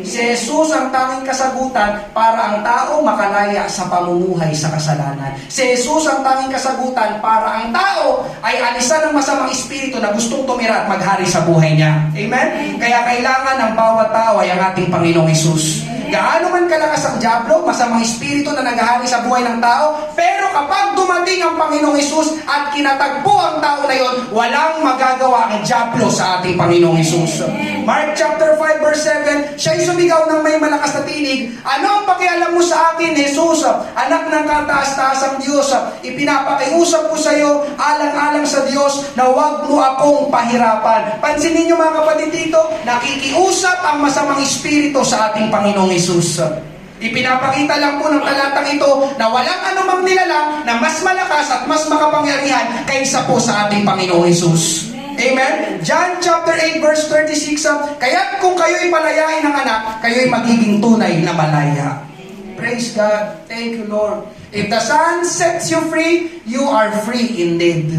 Si Jesus ang tanging kasagutan para ang tao makalaya sa pamumuhay sa kasalanan. Si Jesus ang tanging kasagutan para ang tao ay alisan ng masamang espiritu na gustong tumira at maghari sa buhay niya. Amen? Kaya kailangan ng bawat tao ay ang ating Panginoong Jesus. Gaano man kalakas ang diablo, masamang espiritu na naghahari sa buhay ng tao, pero kapag dumating ang Panginoong Jesus at kinatagpo ang tao na yon, walang magagawa ang diablo sa ating Panginoong Jesus. Mark chapter 5 verse 7, siya'y sumigaw ng may malakas na tinig, ano ang pakialam mo sa akin, Jesus, anak ng kataas-taasang Diyos? Ipinapakiusap ko sa iyo, alang-alang sa Diyos, na huwag mo akong pahirapan. Pansinin niyo mga kapatid dito, nakikiusap ang masamang espiritu sa ating Panginoong Jesus. Ipinapakita lang po ng talatang ito na walang anumang nilalang na mas malakas at mas makapangyarihan kaysa po sa ating Panginoong Jesus. Amen? John chapter 8 verse 36, kaya't kung kayo'y palayain ng anak, kayo'y magiging tunay na malaya. Praise God. Thank you, Lord. If the Son sets you free, you are free indeed.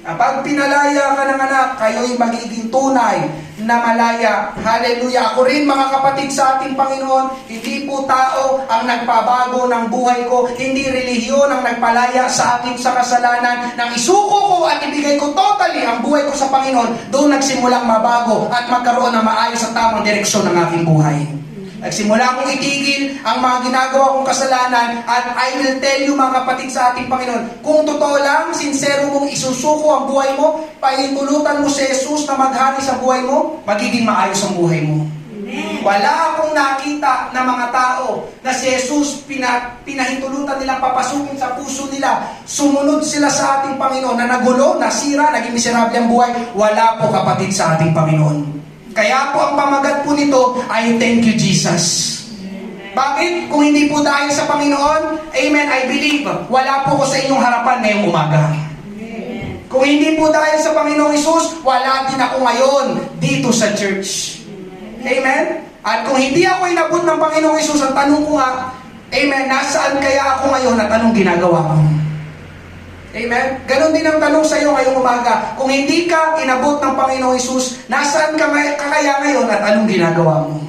Kapag pinalaya ka ng anak, kayo'y magiging tunay na malaya. Hallelujah. Ako rin mga kapatid sa ating Panginoon, hindi po tao ang nagpabago ng buhay ko, hindi relihiyon ang nagpalaya sa akin sa kasalanan. Nang isuko ko at ibigay ko totally ang buhay ko sa Panginoon, doon nagsimulang mabago at magkaroon ng maayos at tamang direksyon ng aking buhay. Nagsimula akong itigil ang mga ginagawa kong kasalanan at I will tell you mga kapatid sa ating Panginoon, kung totoo lang, sincero mong isusuko ang buhay mo, pahintulutan mo si Jesus na maghari sa buhay mo, magiging maayos ang buhay mo. Amen. Wala akong nakita na mga tao na si Jesus pinahintulutan nilang papasukin sa puso nila, sumunod sila sa ating Panginoon na nagulo, nasira, naging miserable ang buhay. Wala po kapatid sa ating Panginoon. Kaya po ang pamagat po nito ay thank you Jesus. Bakit? Kung hindi po dahil sa Panginoon, amen, I believe, wala po ko sa inyong harapan ngayong umaga. Kung hindi po dahil sa Panginoong Isus, wala din ako ngayon dito sa church. Amen? At kung hindi ako inabot ng Panginoong Isus, ang tanong ko nga, amen, nasaan kaya ako ngayon at anong ginagawa ko? Amen? Ganon din ang tanong sa iyo ngayong umaga. Kung hindi ka inabot ng Panginoong Isus, nasaan ka kaya ngayon at anong ginagawa mo?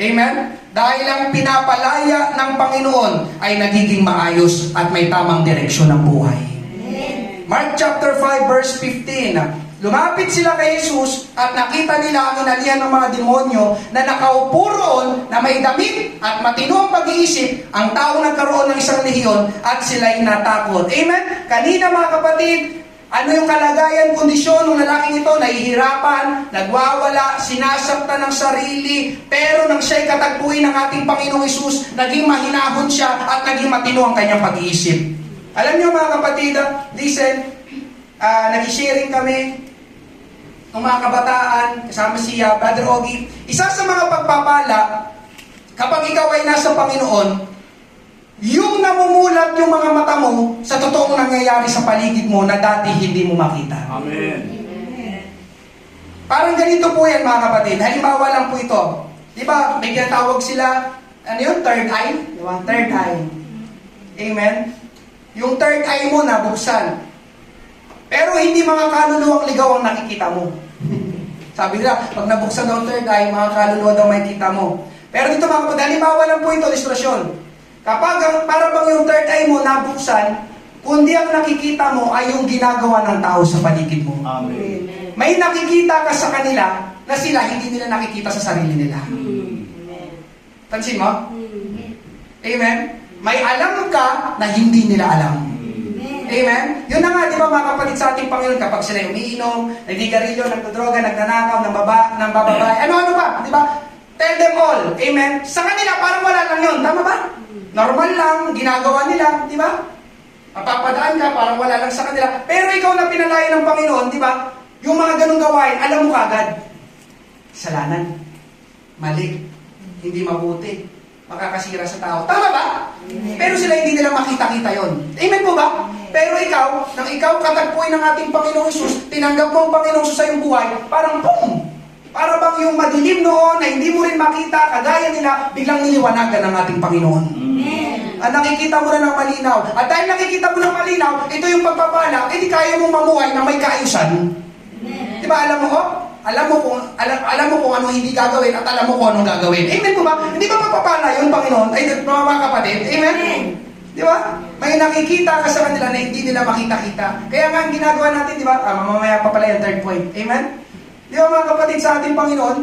Amen? Dahil ang pinapalaya ng Panginoon ay nagiging maayos at may tamang direksyon ng buhay. Mark chapter 5 verse 15. Lumapit sila kay Jesus at nakita nila ang inalihan ng mga demonyo na nakaupo roon na may damit at matino ang pag-iisip, ang taong nagkaroon ng isang lehiyon at sila'y natakot. Amen? Kanina mga kapatid, ano yung kalagayan, kondisyon ng lalaking ito? Nahihirapan, nagwawala, sinasaktan ng sarili, pero nang siya'y katagpuin ng ating Panginoong Isus, naging mahinahon siya at naging matino ang kanyang pag-iisip. Alam niyo mga kapatid, listen, nag-sharing kami ng mga kabataan, kasama si Brother Ogie. Isa sa mga pagpapala, kapag ikaw ay nasa Panginoon, yung namumulat yung mga mata mo sa totoong nangyayari sa paligid mo na dati hindi mo makita. Amen. Parang ganito po yan mga kapatid. Halimbawa lang po ito. Di ba, may tinatawag sila, ano yun? Third eye? Di ba? Third eye. Amen? Yung third eye mo nabuksan. Pero hindi mga kaluluwang ligaw ang nakikita mo. Sabi nila, pag nabuksan daw ang third eye, mga kaluluwa daw makikita mo. Pero dito mga kapatid, halimbawa lang po ito, ilustrasyon. Kapag para bang yung third eye mo nabuksan, kundi ang nakikita mo ay yung ginagawa ng tao sa paligid mo. Amen. May nakikita ka sa kanila na sila hindi nila nakikita sa sarili nila. Pansin mo? Amen? May alam ka na hindi nila alam. Amen? Yun na nga, di ba mga kapatid sa ating Panginoon, kapag sila umiinom, nagdigarilyo, nagdodroga, nagnanakaw, ng bababae, ano-ano ba? Di ba? Tell them all. Amen? Sa kanila, parang wala lang yun. Tama ba? Normal lang, ginagawa nila. Di ba? Mapapadaan ka, parang wala lang sa kanila. Pero ikaw na pinalaya ng Panginoon, di ba? Yung mga ganung gawain, alam mo kagad. Kasalanan. Mali. Hindi mabuti. Makakasira sa tao. Tama ba? Pero sila hindi nila makita-kita yon. Amen po ba? Pero ikaw, nang ikaw katagpuin ng ating Panginoong Isus, tinanggap mo ang Panginoong Isus sa iyong buhay, parang boom! Para bang yung madilim noon na hindi mo rin makita, kagaya nila, biglang niliwanagan ng ating Panginoon. At nakikita mo na ng malinaw. At dahil nakikita mo ng malinaw, ito yung pagpapala, di kaya mong mamuhay na may kaayusan. Di ba, alam mo ko? Alam mo kung ano hindi gagawin at alam mo kung anong gagawin. Amen po ba? Hindi ba mapapala yun, Panginoon? Ay, mga kapatid. Amen? Di ba? May nakikita ka sa kanila na hindi nila makita-kita. Kaya nga ang ginagawa natin, di ba? Mamaya pa pala yung third point. Amen? Di ba mga kapatid sa ating Panginoon?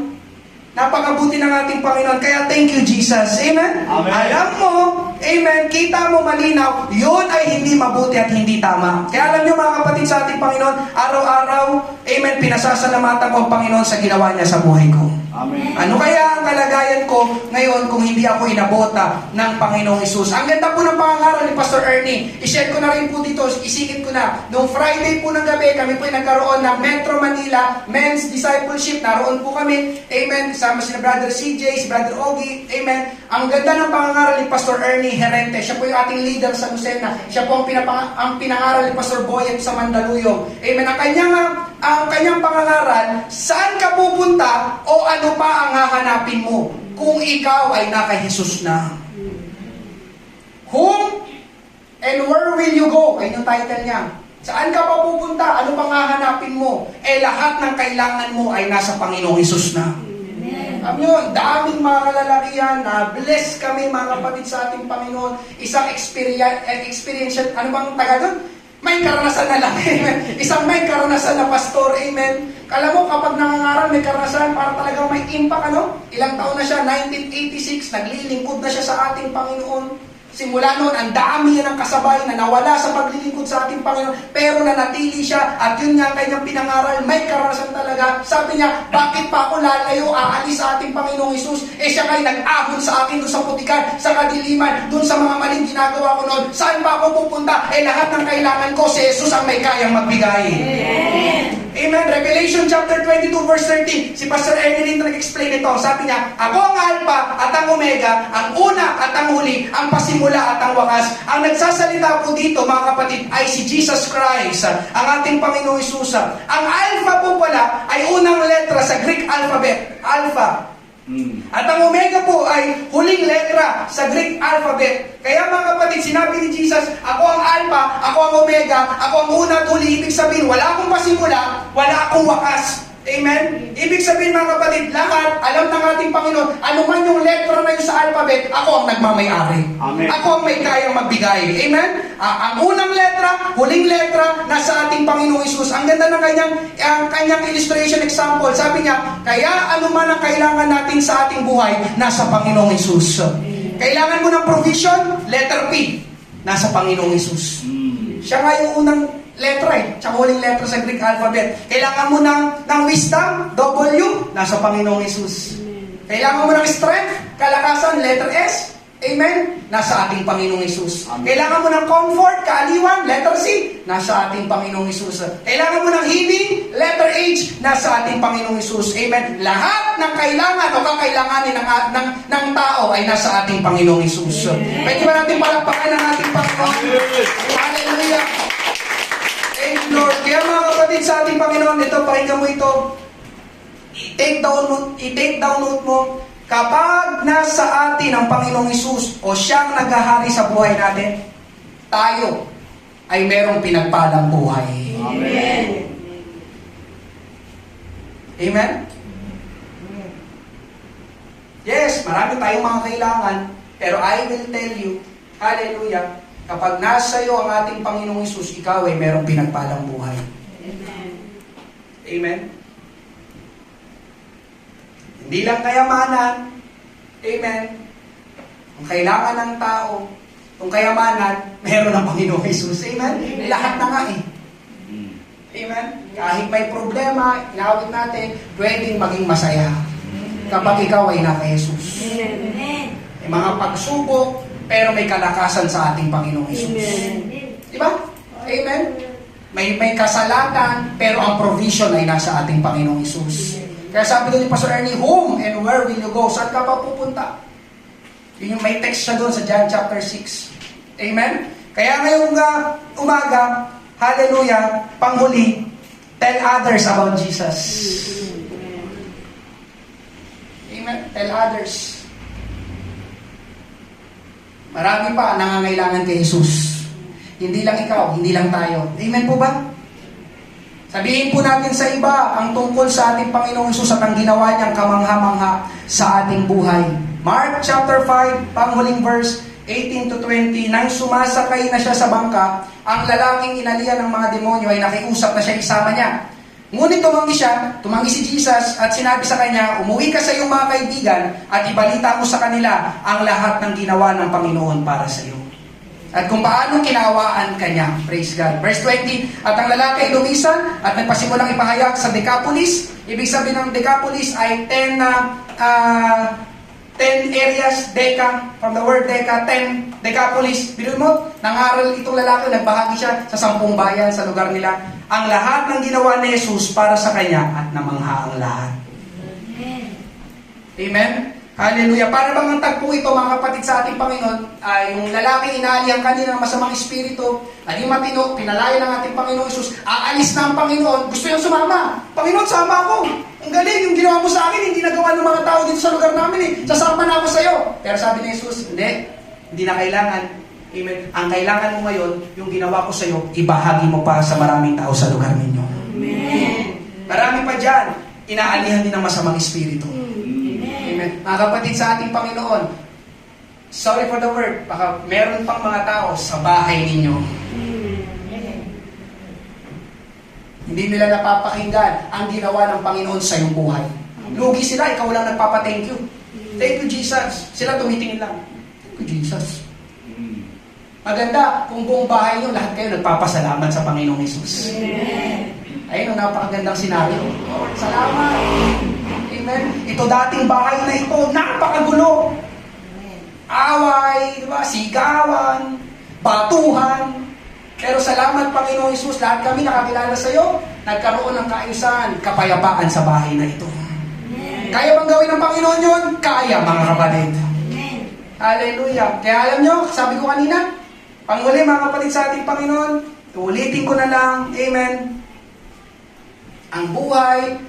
Napakabuti ng ating Panginoon. Kaya thank you, Jesus. Amen? Amen. Alam mo, amen, kita mo malinaw, yun ay hindi mabuti at hindi tama. Kaya alam nyo mga kapatid sa ating Panginoon, araw-araw, amen, pinasasalamatan ko ang Panginoon sa ginawa niya sa buhay ko. Amen. Ano kaya ang kalagayan ko ngayon kung hindi ako inabota ng Panginoong Isus? Ang ganda po ng pangangaral ni Pastor Ernie. I-share ko na rin po dito, isingit ko na. Noong Friday po ng gabi, kami po ay nagkaroon ng Metro Manila Men's Discipleship. Naroon po kami, amen, sama si Brother CJ, si Brother Ogie, amen. Ang ganda ng pangangaral ni Pastor Ernie Herente. Siya po yung ating leader sa Lucena. Siya po ang pinangaral ni Pastor Boyet sa Mandaluyong. Amen. Ang kanyang pangangaral, saan ka pupunta o ano pa ang hahanapin mo kung ikaw ay naka Jesus na? Whom and where will you go? Ayun yung title niya. Saan ka pa pupunta? Ano pang hahanapin mo? Lahat ng kailangan mo ay nasa Panginoong Jesus na. Alam nyo, daming mga kalalakihan na bless kami mga kapatid sa ating Panginoon. Isang experience, ano bang taga doon? May karanasan na lang, amen. Isang may karanasan na pastor, amen. Kala mo, kapag nangangaral, may karanasan, para talagang may impact, ano? Ilang taon na siya, 1986, naglilingkod na siya sa ating Panginoon. Simula noon, ang dami yan ng kasabay na nawala sa paglilingkod sa ating Panginoon, pero nanatili siya, at yun nga ang kanyang pinangaral, may karanasan talaga. Sabi niya, bakit pa ako lalayo, aalis sa ating Panginoong Isus? Siya kay nag-ahon sa akin doon sa putikan, sa kadiliman, doon sa mga maling ginagawa ko noon. Saan pa ako pupunta? Lahat ng kailangan ko, si Jesus ang may kayang magbigay. Amen. Revelation chapter 22 verse 13. Si Pastor Evelyn nag-explain ito. Sabi niya, ako ang Alpha at ang Omega, ang una at ang huli, ang pasimula at ang wakas. Ang nagsasalita po dito, mga kapatid, ay si Jesus Christ, ang ating Panginoong Isus. Ang Alpha po pala ay unang letra sa Greek alphabet, Alpha. At ang Omega po ay huling letra sa Greek alphabet. Kaya mga kapatid, sinabi ni Jesus, ako ang Alpha, ako ang Omega, ako ang una at huli. Ibig sabihin, wala akong pasimula, wala akong wakas. Amen? Ibig sabihin mga kapatid, lahat, alam ng ating Panginoon, ano man yung letra na yun sa alphabet, ako ang nagmamayari. Amen. Ako ang may kayang magbigay. Amen? Ang unang letra, huling letra, nasa ating Panginoong Isus. Ang ganda ng kanyang illustration example. Sabi niya, kaya ano man ang kailangan natin sa ating buhay, nasa Panginoong Isus. Kailangan mo ng provision, letter P, nasa Panginoong Isus. Siya nga yung unang letra tsaka huling letra sa Greek alphabet. Kailangan mo ng wisdom, W, nasa Panginoong Isus. Kailangan mo ng strength, kalakasan, letter S, Amen? Nasa ating Panginoong Isus. Amen. Kailangan mo ng comfort, kaaliwan, letter C, nasa ating Panginoong Isus. Kailangan mo ng healing, letter H, nasa ating Panginoong Isus. Amen? Lahat ng kailangan o kakailanganin ng tao ay nasa ating Panginoong Isus. Pwede ba natin palakpakan ang ating Panginoon? Hallelujah! Thank you, Lord. Kaya mga kapatid sa ating Panginoon, ito, pakinggan mo ito. I-take down note mo. Kapag nasa atin ang Panginoong Isus o siyang naghahari sa buhay natin, tayo ay merong pinagpalang buhay. Amen. Amen? Yes, marami tayong mga kailangan, pero I will tell you, hallelujah, kapag nasa iyo ang ating Panginoong Isus, ikaw ay merong pinagpalang buhay. Amen. Amen? Hindi lang kayamanan. Amen? Kung kailangan ng tao, kung kayamanan, meron ang Panginoong Isus. Amen? Lahat na nga eh. Amen? Kahit may problema, inawit natin, pwedeng maging masaya kapag ikaw ay naka Jesus. Amen. May mga pagsubok, pero may kalakasan sa ating Panginoong Isus. Diba? Amen? May kasalanan, pero ang provision ay nasa ating Panginoong Isus. Kaya sabi doon ni Pastor Ernie, whom and where will you go? Saan ka pa pupunta? Yun yung may text siya doon sa John chapter 6. Amen? Kaya ngayong umaga, hallelujah, panghuli, tell others about Jesus. Amen? Tell others. Marami pa nangangailangan kay Jesus. Hindi lang ikaw, hindi lang tayo. Amen po ba? Sabihin po natin sa iba ang tungkol sa ating Panginoong Isus at ang ginawa niyang kamangha-mangha sa ating buhay. Mark chapter 5, panghuling verse 18 to 20, nang sumasakay na siya sa bangka, ang lalaking inalian ng mga demonyo ay nakiusap na siya isama niya. Ngunit tumanggi si Jesus at sinabi sa kanya, umuwi ka sa iyong mga kaibigan at ibalita mo sa kanila ang lahat ng ginawa ng Panginoon para sa iyo. At kung paano kinawaan kanya. Praise God. Verse 20, at ang lalaki ay lumisan at nagpasimulang ipahayag sa Decapolis. Ibig sabihin ng Decapolis ay 10 areas, Deca, from the word Deca, 10 Decapolis. Bilhin mo, nangaral itong lalaki, nagbahagi siya sa 10 bayan sa lugar nila. Ang lahat ng ginawa ni Jesus para sa kanya at namangha ang lahat. Amen? Hallelujah. Para bang ang tagpo ito, mga kapatid sa ating Panginoon, ay yung lalaking inaali ang kanina ng masamang espiritu, naging matino, pinalaya ng ating Panginoon Jesus, aalis na ang Panginoon, gusto niyang sumama. Panginoon, sama ako. Ang galing, yung ginawa mo sa akin, hindi nagawa ng mga tao dito sa lugar namin eh. Sasama na ako sa iyo. Pero sabi ni Jesus, hindi na kailangan. Amen. Ang kailangan mo ngayon, yung ginawa ko sa iyo, ibahagi mo pa sa maraming tao sa lugar ninyo. Amen. Marami pa dyan, inaalihan din ng masamang espiritu. Amen. Mga kapatid sa ating Panginoon, sorry for the word, baka meron pang mga tao sa bahay ninyo. Hindi nila napapakinggan ang ginawa ng Panginoon sa iyong buhay. Lugi sila, ikaw lang nagpapa-thank you. Thank you, Jesus. Sila tumitingin lang. Thank you, Jesus. Maganda kung buong bahay nyo, lahat kayo nagpapasalamat sa Panginoong Jesus. Ayun, napakagandang senaryo. Lord, salamat. Amen. Ito dating bahay na ito, napakagulo. Away, diba? Sigawan, batuhan. Pero salamat, Panginoong Jesus, lahat kami nakakilala sa iyo, nagkaroon ng kaayusan, kapayapaan sa bahay na ito. Kaya bang gawin ng Panginoon yun? Kaya, mga kapatid. Hallelujah. Kaya alam nyo, sabi ko kanina, panghuli mga kapatid sa ating Panginoon, ulitin ko na lang, amen. Ang buhay,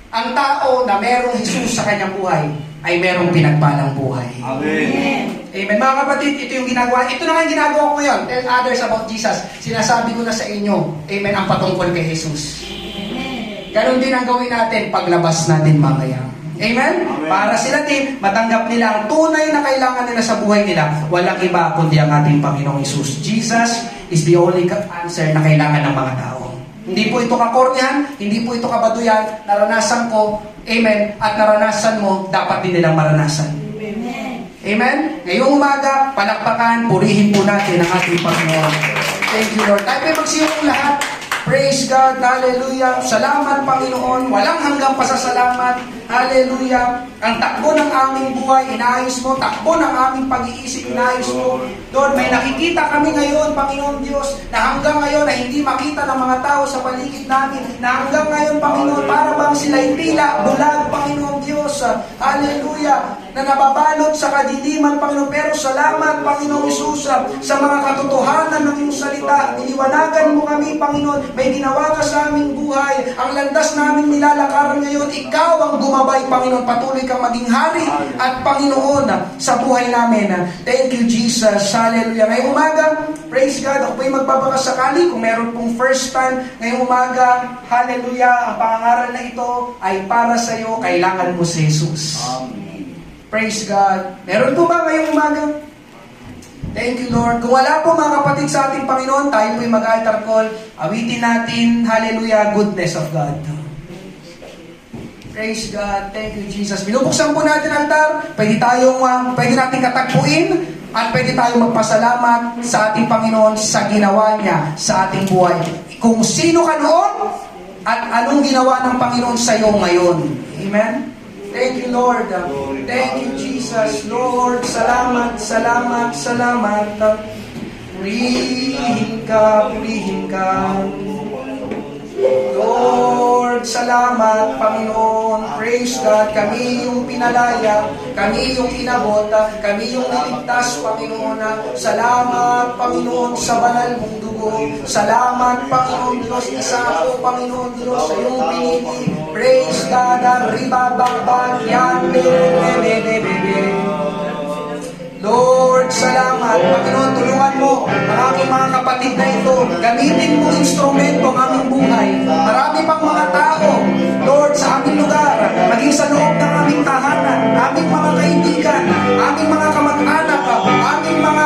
ang tao na merong Jesus sa kanyang buhay, ay merong pinagpalang buhay. Amen. Amen. Mga kapatid, ito yung ginagawa. Ito na nga yung ginagawa ko ngayon. Tell others about Jesus. Sinasabi ko na sa inyo, amen, ang patungkol kay Jesus. Ganon din ang gawin natin paglabas natin mamaya. Amen? Amen. Para sila din, matanggap nila ang tunay na kailangan nila sa buhay nila. Walang iba kundi ang ating Panginoong Jesus. Jesus is the only answer na kailangan ng mga tao. Hindi po ito kakornihan, hindi po ito kabaduyan, naranasan ko, amen, at naranasan mo, dapat din nilang maranasan. Amen? Ngayong umaga, palakpakan, purihin po natin ang ating Panginoon. Thank you, Lord. Tayo po magsiyo lahat. Praise God. Hallelujah. Salamat, Panginoon. Walang hanggang pasasalamat. Hallelujah. Ang takbo ng aming buhay, inayos mo. Takbo ng aming pag-iisip, inayos mo. Lord, may nakikita kami ngayon, Panginoon Diyos, na hanggang ngayon na hindi makita ng mga tao sa paligid namin. Na hanggang ngayon, Panginoon, para bang sila'y tila, bulag, Panginoon Diyos. Hallelujah. Na nababalot sa kadiliman, Panginoon. Pero salamat, Panginoon Isus, sa mga katotohanan ng iyong salita. Iniwanagan mo kami, Panginoon. May ginawa ka sa aming buhay. Ang landas namin nilalakaran ngayon, ikaw ang gumabay, Panginoon. Patuloy kang maging hari at Panginoon sa buhay namin. Thank you, Jesus. Hallelujah. Ngayong umaga, praise God. Ako po'y magpapakasakali kung meron pong first time ngayong umaga. Hallelujah. Ang pangangaral na ito ay para sa iyo. Kailangan mo si Jesus. Amen. Praise God. Meron po ba ngayong umaga? Thank you, Lord. Kung wala po mga kapatid sa ating Panginoon, tayo po'y mag-altar call. Awitin natin, hallelujah, goodness of God. Praise God. Thank you, Jesus. Binubuksan po natin ang altar. Pwede natin katagpuin at pwede tayong magpasalamat sa ating Panginoon sa ginawa niya sa ating buhay. Kung sino ka noon at anong ginawa ng Panginoon sa iyo ngayon. Amen? Thank you, Lord. Thank you, Jesus. Lord, salamat, salamat, salamat. Purihin ka, purihin ka. Lord, salamat, Panginoon. Praise God. Kami yung pinalaya, kami yung inabot, kami yung niligtas, Panginoon. Salamat, Panginoon, sa banal mong dugo. Salamat, Panginoon Diyos. Isa ako, Panginoon Diyos, sa iyong pinili. Praise God. Ribababag, yan, bebe. Lord, salamat. Panginoon, tulungan mo ang aking mga kapatid na ito. Gamitin mo instrumento ang aming buhay. Marami pang mga tao, Lord, sa aming lugar, maging sa loob ng aming tahanan, aming mga kaibigan, aming mga kamag-anak, aming mga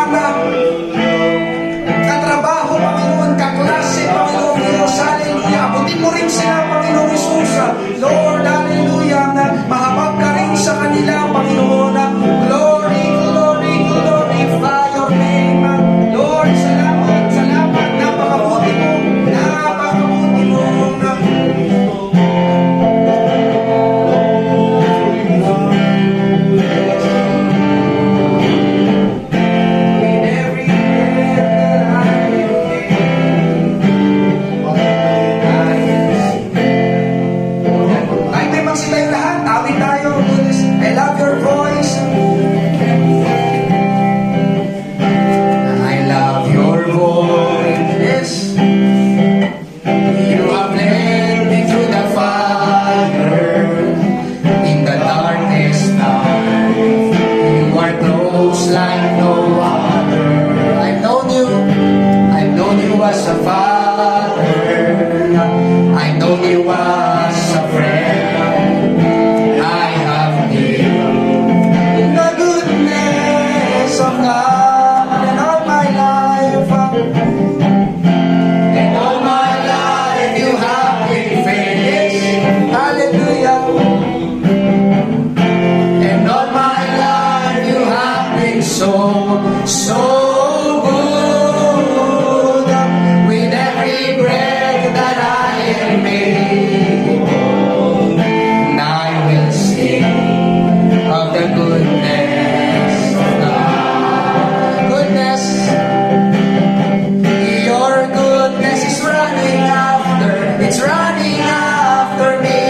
katrabaho, Panginoon, kaklase, Panginoon Diyos, hallelujah. Abutin mo rin sila, Panginoon Jesus. Lord, hallelujah, na mahabag ka rin sa kanila, Panginoon. Glory, glory, glorify your name. Lord, salamat, salamat. Napakabuti mo, napakabuti mo. In every breath that I am ay, may magsilayo lahat. Awit tayo. I love your voice. I love your voice. You have led me through the fire. In the darkest night, you are close like no other. I've known you as a father. I've known you as a friend. I have lived in the goodness of God, and all my life, you have been faithful. Hallelujah. And all my life you have been so good. With every breath that I am made, and I will sing of the goodness of God. Goodness, your goodness is running after, it's running after me.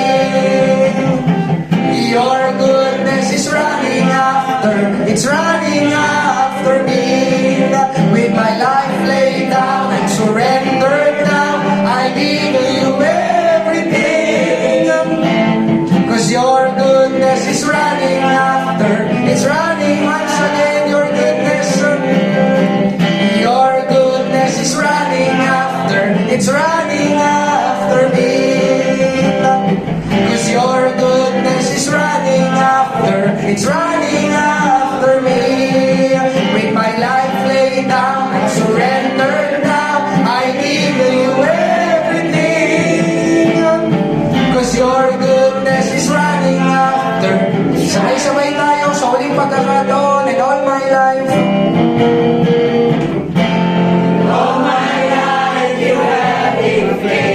Your goodness is running after, it's running after me. With my life laid down and surrendered now, I give you everything. Cause your goodness is running after, it's running once again, your goodness. Your goodness is running after, it's running after me. Cause your goodness is running after, it's running after me. With my life laid down and surrendered now, I give you everything. Cause your goodness is running after. Sabay-sabay tayo sa huling pagkakataon and all my life. All my life you have been faithful.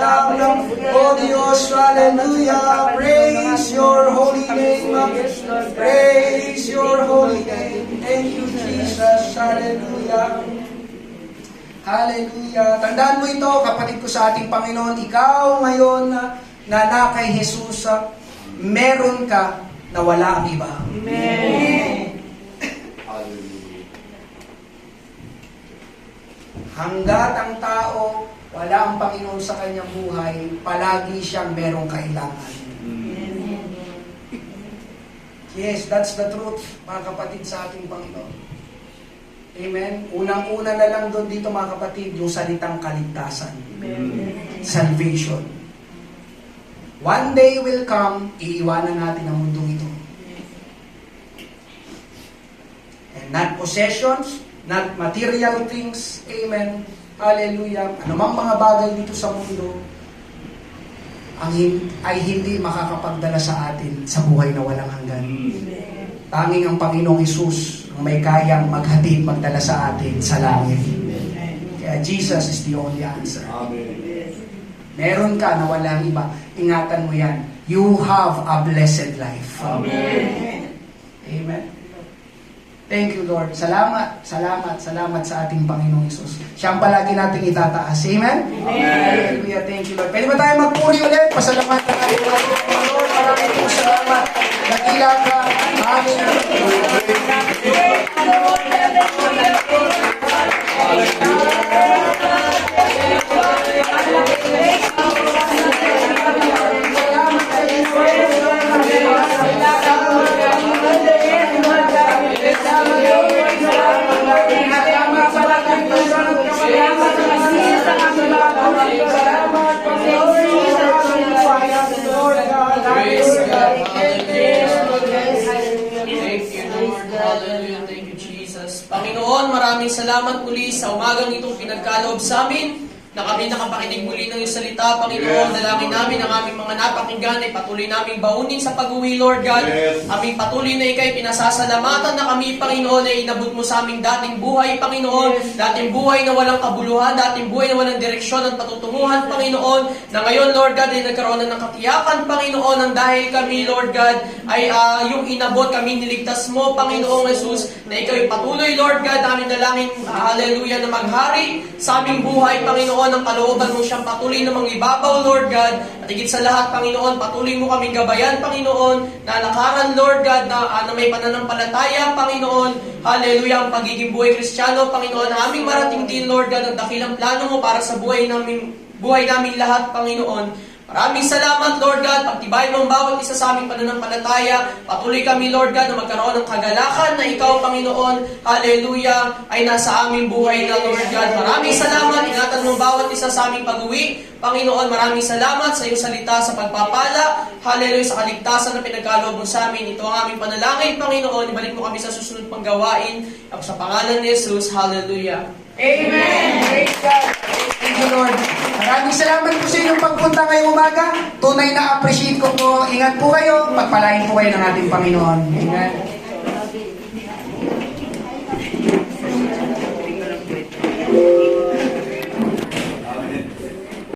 lang. O Diyos, hallelujah. Praise your holy name. Praise your holy name. Thank you, Jesus. Hallelujah. Hallelujah. Tandaan mo ito, kapatid ko sa ating Panginoon. Ikaw ngayon na kay Jesus, meron ka na wala ang iba. Amen. Hallelujah. Hanggat ang tao, wala ang Panginoon sa kanyang buhay, palagi siyang merong kailangan. Yes, that's the truth, mga kapatid sa ating Panginoon. Amen? Unang-una na lang doon dito, mga kapatid, yung salitang kaligtasan. Salvation. One day will come, iiwanan natin ang mundong ito. And not possessions, not material things. Amen. Hallelujah. Anumang mga bagay dito sa mundo ay hindi makakapagdala sa atin sa buhay na walang hanggan. Tanging ang Panginoong Hesus ang may kayang maghatid, magdala sa atin sa langit. Kaya Jesus is the only answer. Amen. Meron ka na walang iba. Ingatan mo yan. You have a blessed life. Amen. Amen. Thank you, Lord. Salamat, salamat, salamat sa ating Panginoong Hesus. Siya ang palagi nating itataas. Amen? Hallelujah. Thank you, Lord. Pwede ba tayo magpuri ulit? Pasalamatan natin natin, Lord. Maraming po salamat. Nakila ka. Hallelujah. Thank you, Jesus. Panginoon, maraming salamat muli sa umagang itong pinagkaloob sa amin na kami nakapakinig muli ng iyong salita, Panginoon. Dalangin namin ang aming mga napakinggan ay patuloy naming baunin sa pag-uwi, Lord God. Yes. Aming patuloy na ikay pinasasalamatan na kami, Panginoon, ay inabot mo sa aming dating buhay, Panginoon. Dating buhay na walang kabuluhan, dating buhay na walang direksyon at patutunguhan, Panginoon. Na ngayon, Lord God, ay nagkaroon na ng katiyakan, Panginoon, ang dahil kami, Lord God, ay yung inabot kami, niligtas mo, Panginoong Jesus, na ikaw ay patuloy, Lord God, namin dalangin, hallelujah, na maghari sa aming buhay, Panginoon, ang kalooban mo siyang patuloy na mangibabaw, Lord God. At higit sa lahat, Panginoon, patuloy mo kaming gabayan, Panginoon, na lakaran, Lord God, na may pananampalataya, Panginoon. Hallelujah, ang pagiging buhay Kristiyano, Panginoon, na aming marating din, Lord God, ang dakilang plano mo para sa buhay namin lahat, Panginoon. Maraming salamat, Lord God. Pagtibayin mo ang bawat isa sa aming pananampalataya. Patuloy kami, Lord God, na magkaroon ng kagalakan na ikaw, Panginoon, hallelujah, ay nasa aming buhay na, Lord God. Maraming salamat. Ingatan mo ang bawat isa sa aming pag-uwi. Panginoon, maraming salamat sa iyong salita sa pagpapala. Hallelujah, sa kaligtasan na pinagkaloob mo sa amin. Ito ang aming panalangin, Panginoon. Ibalik mo kami sa susunod pang gawain. Ako sa pangalan ni Jesus. Hallelujah. Amen. Praise God. Thank you, Lord. Maraming salamat po sa inyong pagpunta ngayong umaga. Tunay na appreciate ko po. Ingat po kayo. Pagpalain po kayo ng ating Panginoon. Amen.